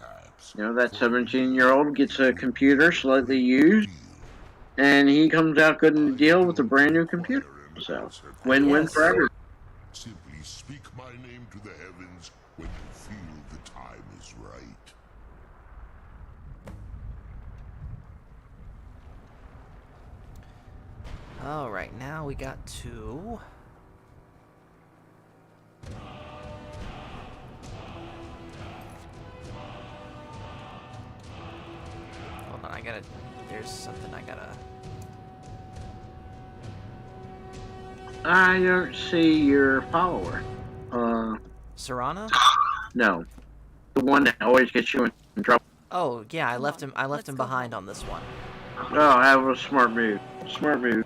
you know, that 17-year-old gets a computer slightly used, and he comes out good in the deal with a brand new computer. So, win-win Yes. for everyone. Simply speak my name to the heavens when you feel the time is right. Alright, now we got to... Hold on, I gotta... There's something I gotta... I don't see your follower. Serana? No. The one that always gets you in in trouble. Oh yeah, I Come left on, him. I left let's him go behind home. on this one. Oh, that was a smart move. Smart move.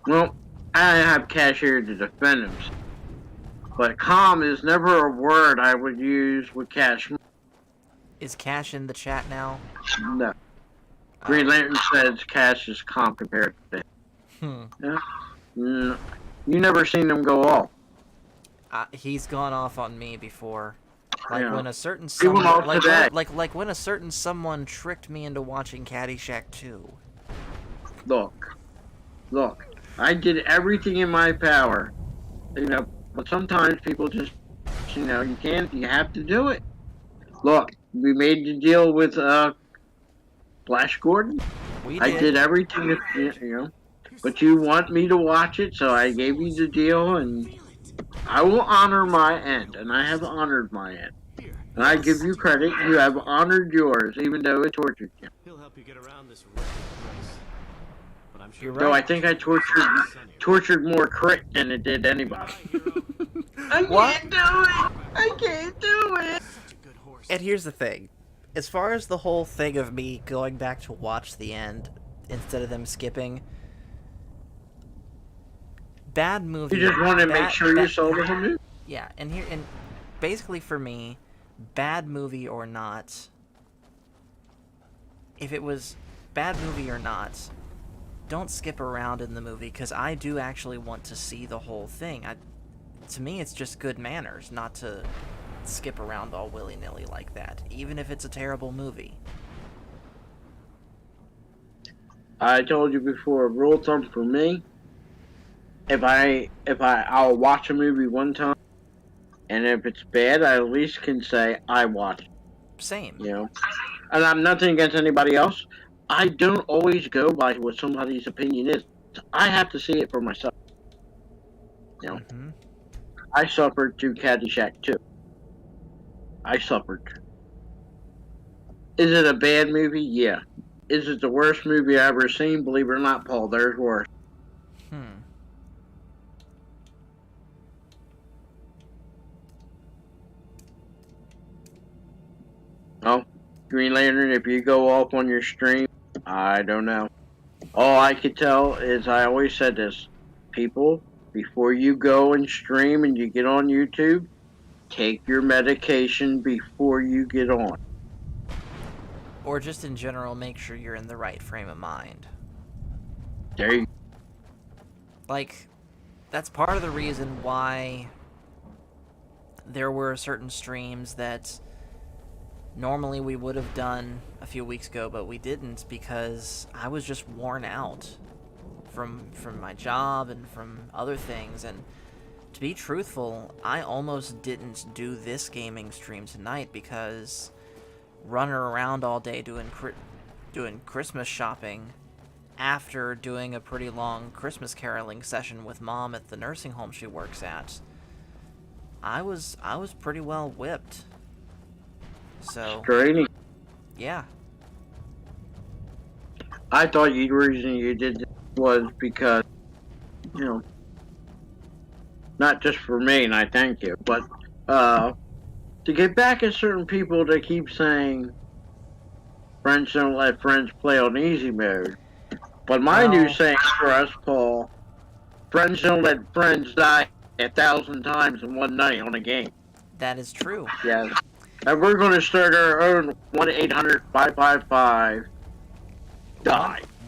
Well, I have cash here to defend him. But calm is never a word I would use with cash. Is Cash in the chat now? No. Green Lantern says cash is calm compared to him. Hmm. Yeah. You never seen him go off. He's gone off on me before. Like Yeah. when a certain He went someone, off like today. like when a certain someone tricked me into watching Caddyshack 2. Look. I did everything in my power. But sometimes people just, you have to do it. Look, we made the deal with Flash Gordon. We I did. did everything, but you want me to watch it, so I gave you the deal, and I will honor my end, and I have honored my end. And I give you credit, you have honored yours, even though it tortured you. He'll help you get around this wrecked place. But I'm sure You're Though I right. think I tortured more Crit than it did anybody. I What? can't do it! I can't do it! Such a good horse. And here's the thing. As far as the whole thing of me going back to watch the end instead of them skipping, bad movie. You just want to make sure you saw the whole movie? Yeah, and basically for me, bad movie or not, if it was bad movie or not, don't skip around in the movie, because I do actually want to see the whole thing. To me, it's just good manners not to skip around all willy-nilly like that, even if it's a terrible movie. I told you before, rule of thumb for me, I'll watch a movie one time, and if it's bad, I at least can say I watched it, Same. And I'm nothing against anybody else. I don't always go by what somebody's opinion is. I have to see it for myself. Mm-hmm. I suffered through Caddyshack too. I suffered. Is it a bad movie? Yeah. Is it the worst movie I've ever seen? Believe it or not, Paul, there's worse. Oh, Green Lantern, if you go off on your stream, I don't know. All I could tell is I always said this. People, before you go and stream and you get on YouTube, take your medication before you get on. Or just in general, make sure you're in the right frame of mind. There you go. Like, that's part of the reason why there were certain streams that normally we would have done a few weeks ago, but we didn't, because I was just worn out from my job and from other things. And to be truthful, I almost didn't do this gaming stream tonight because running around all day doing Christmas shopping after doing a pretty long Christmas caroling session with Mom at the nursing home she works at, I was pretty well whipped. So, Training. yeah. I thought the reason you did this was because, not just for me, and I thank you, but to get back at certain people that keep saying friends don't let friends play on easy mode. But my new saying for us, Paul, friends don't let friends die 1,000 times in one night on a game. That is true. Yes. And we're going to start our own 1-800-555-DIE.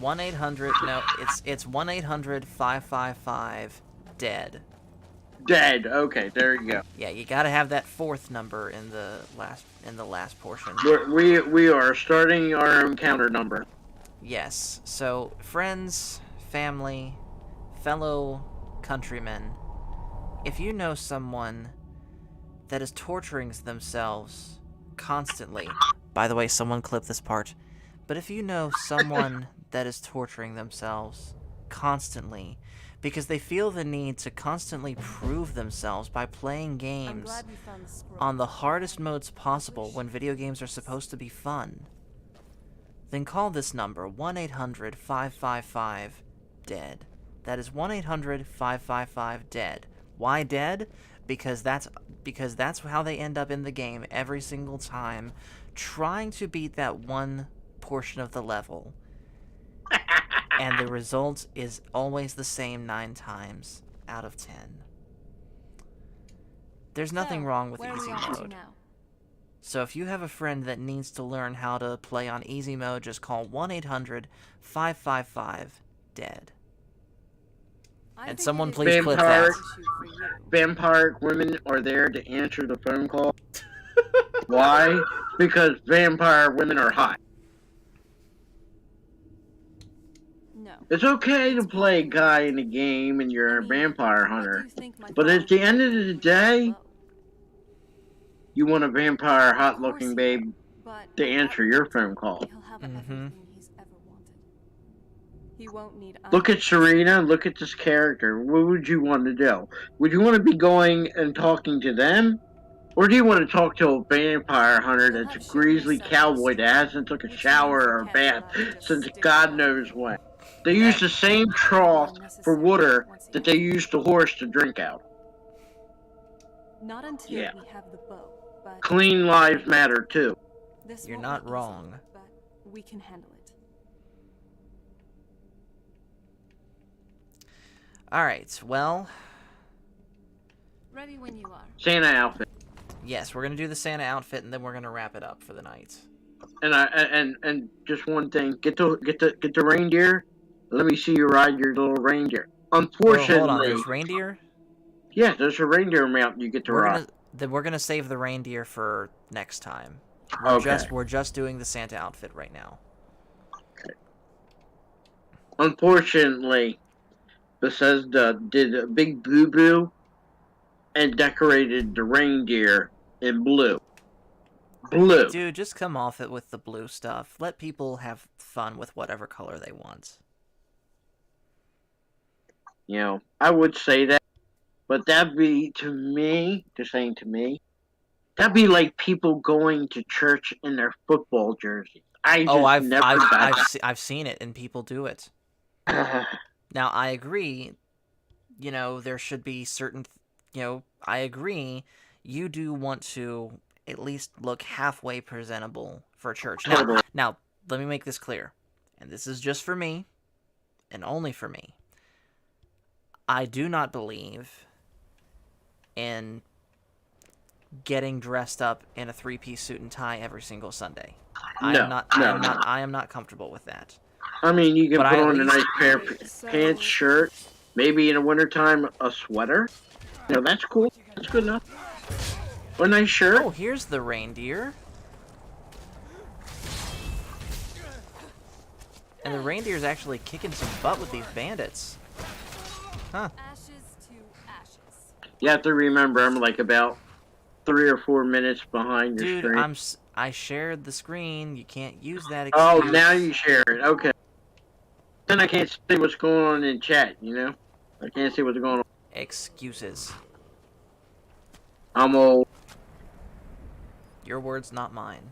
1-800, no, it's 1-800-555-DEAD. Dead. Okay, there you go. Yeah, you gotta have that fourth number in the last portion. We are starting our own counter number. Yes. So, friends, family, fellow countrymen, if you know someone that is torturing themselves constantly, by the way, someone clip this part, but if you know someone that is torturing themselves constantly because they feel the need to constantly prove themselves by playing I'm games glad we found the scroll. on the hardest modes possible when video games are supposed to be fun. Then call this number 1-800-555-DEAD. That is 1-800-555-DEAD. Why dead? Because that's how they end up in the game every single time, trying to beat that one portion of the level. And the result is always the same 9 times out of 10. There's nothing wrong with where are we easy off to mode. now? So if you have a friend that needs to learn how to play on easy mode, just call 1-800-555-DEAD. I And think someone it is please a clip Vampire. that. issue for you. Vampire women are there to answer the phone call. Why? Because vampire women are hot. No. It's okay to play a guy in a game and you're a vampire What do hunter. you think my But at father the end of did the with day, bow? you want a vampire Of hot-looking course babe he will, but to at answer that your point, phone call. He'll have Mhm. everything he's ever wanted. He won't need Look at either. Serena, look at this character. What would you want to do? Would you want to be going and talking to them? Or do you want to talk to a vampire hunter You'll that's a have shown grizzly yourself cowboy this that time, hasn't took a which shower means you or a can't bath allow me to since stick God around. knows when? They use the same It'll be trough for unnecessary water once he that has they you. use the horse to drink out. Not until Yeah. we have the bow, but Clean lives matter too. this You're won't not be easy, wrong. but we can handle it. Alright, well, Ready when you are. Santa outfit. yes, we're gonna do the Santa outfit and then we're gonna wrap it up for the night. And just one thing, get the reindeer. Let me see you ride your little reindeer. Well, Unfortunately, hold on, there's reindeer? yeah, there's a reindeer mount you get to ride. We're gonna save the reindeer for next time. Okay. We're just doing the Santa outfit right now. Unfortunately, Bethesda did a big boo-boo and decorated the reindeer in blue. Blue. Dude, just come off it with the blue stuff. Let people have fun with whatever color they want. You know, I would say that, but that'd be, to me, just saying to me, that'd be like people going to church in their football jerseys. I just never I've seen it and people do it. Now, I agree, you know, there should be certain, I agree, you do want to at least look halfway presentable for church. Now, let me make this clear, and this is just for me, and only for me. I do not believe in getting dressed up in a 3-piece suit and tie every single Sunday. I am not comfortable with that. I mean, you can But put I at on a least- nice pair of pants, shirt, maybe in the wintertime a sweater. You know, that's cool. That's good enough. Or a nice shirt. Oh, here's the reindeer. And the reindeer's actually kicking some butt with these bandits. Huh. Ashes to ashes. You have to remember, I'm like about 3 or 4 minutes behind your Dude, screen. I shared the screen. You can't use that excuse. Oh, now you share it. Okay. Then I can't see what's going on in chat, you know? I can't see what's going on. Excuses. I'm old. Your words, not mine.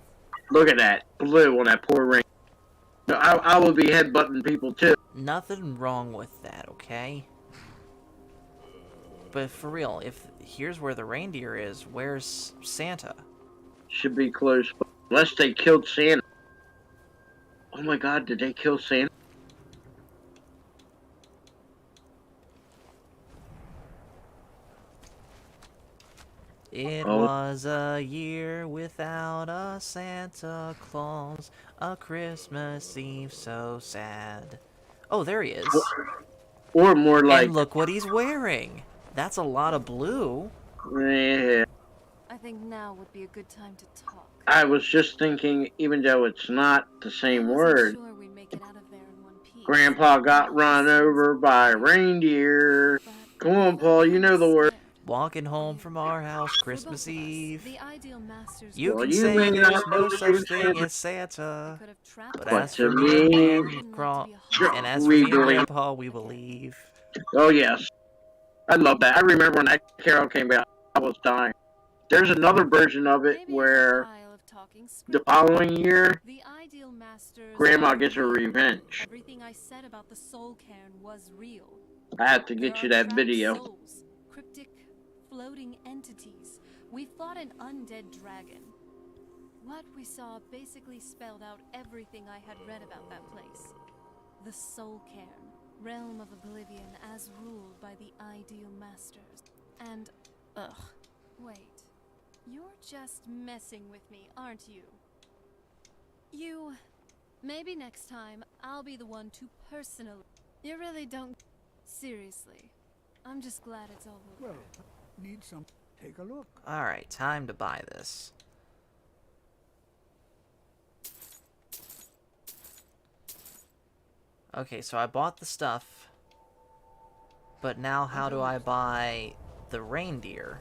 Look at that. Blue on that poor ring. I will be headbutting people too. Nothing wrong with that, okay? But for real, here's where the reindeer is, where's Santa? Should be close. Unless they killed Santa. Oh my god, did they kill Santa? It Oh. was a year without a Santa Claus, a Christmas Eve so sad. Oh, there he is. Or more like... And look what he's wearing. That's a lot of blue. Yeah. I think now would be a good time to talk. I was just thinking, even though it's not the same I wasn't word, sure we'd make it out of there in one piece. Grandpa got run over by a reindeer. But Come on, Paul, you know the word. scared. Walking home from our house For both Christmas of us, Eve. the ideal master's You Well, can you say may there's not no believe such in thing Santa. as Santa. Could have trapped But But as to for me me- and Grandpa, Didn't like to be a and as for we me and believe. Grandpa, we believe. Oh yes, I love that. I remember when that carol came out, I was dying. There's another version of it Maybe it's a where pile of talking the script. following year, The ideal masters Grandma are gets her real. revenge. Everything I said about the soul cairn was real. I have to There get are you that trapped video. souls, cryptic, floating entities. We fought an undead dragon. What we saw basically spelled out everything I had read about that place. The soul cairn, realm of oblivion as ruled by the ideal masters. And, wait. You're just messing with me, aren't you? Maybe next time, I'll be the one to personally... You really don't... Seriously. I'm just glad it's all over. Well, need some. Take a look. Alright, time to buy this. Okay, so I bought the stuff. But now how do I buy the reindeer?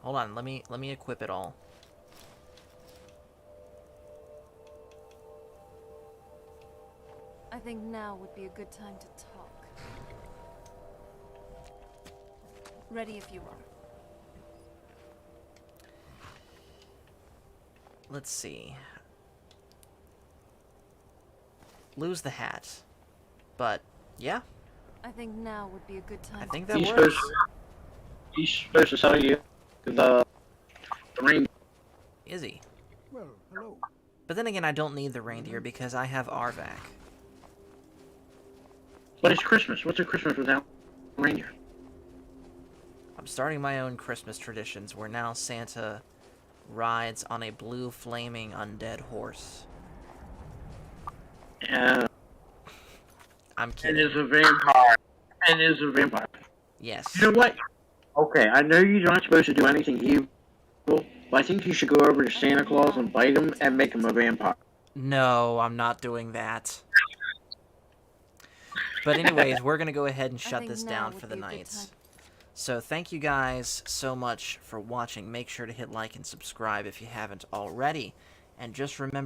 Hold on, let me equip it all. I think now would be a good time to talk. Ready if you are. Let's see. Lose the hat. But, yeah, I think now would be a good time. I think that He's works. supposed to sell you the ring. Is he? Well, hello. But then again, I don't need the reindeer because I have Arvac. But it's Christmas. What's a Christmas without reindeer? I'm starting my own Christmas traditions where now Santa rides on a blue flaming undead horse. Yeah. I'm And kidding. is a vampire. And is a vampire. Yes. You know what? Okay, I know you're not supposed to do anything evil, but I think you should go over to Santa Claus and bite him and make him a vampire. No, I'm not doing that. But anyways, we're going to go ahead and shut think this now down would for be the a good night. time. So thank you guys so much for watching. Make sure to hit like and subscribe if you haven't already. And just remember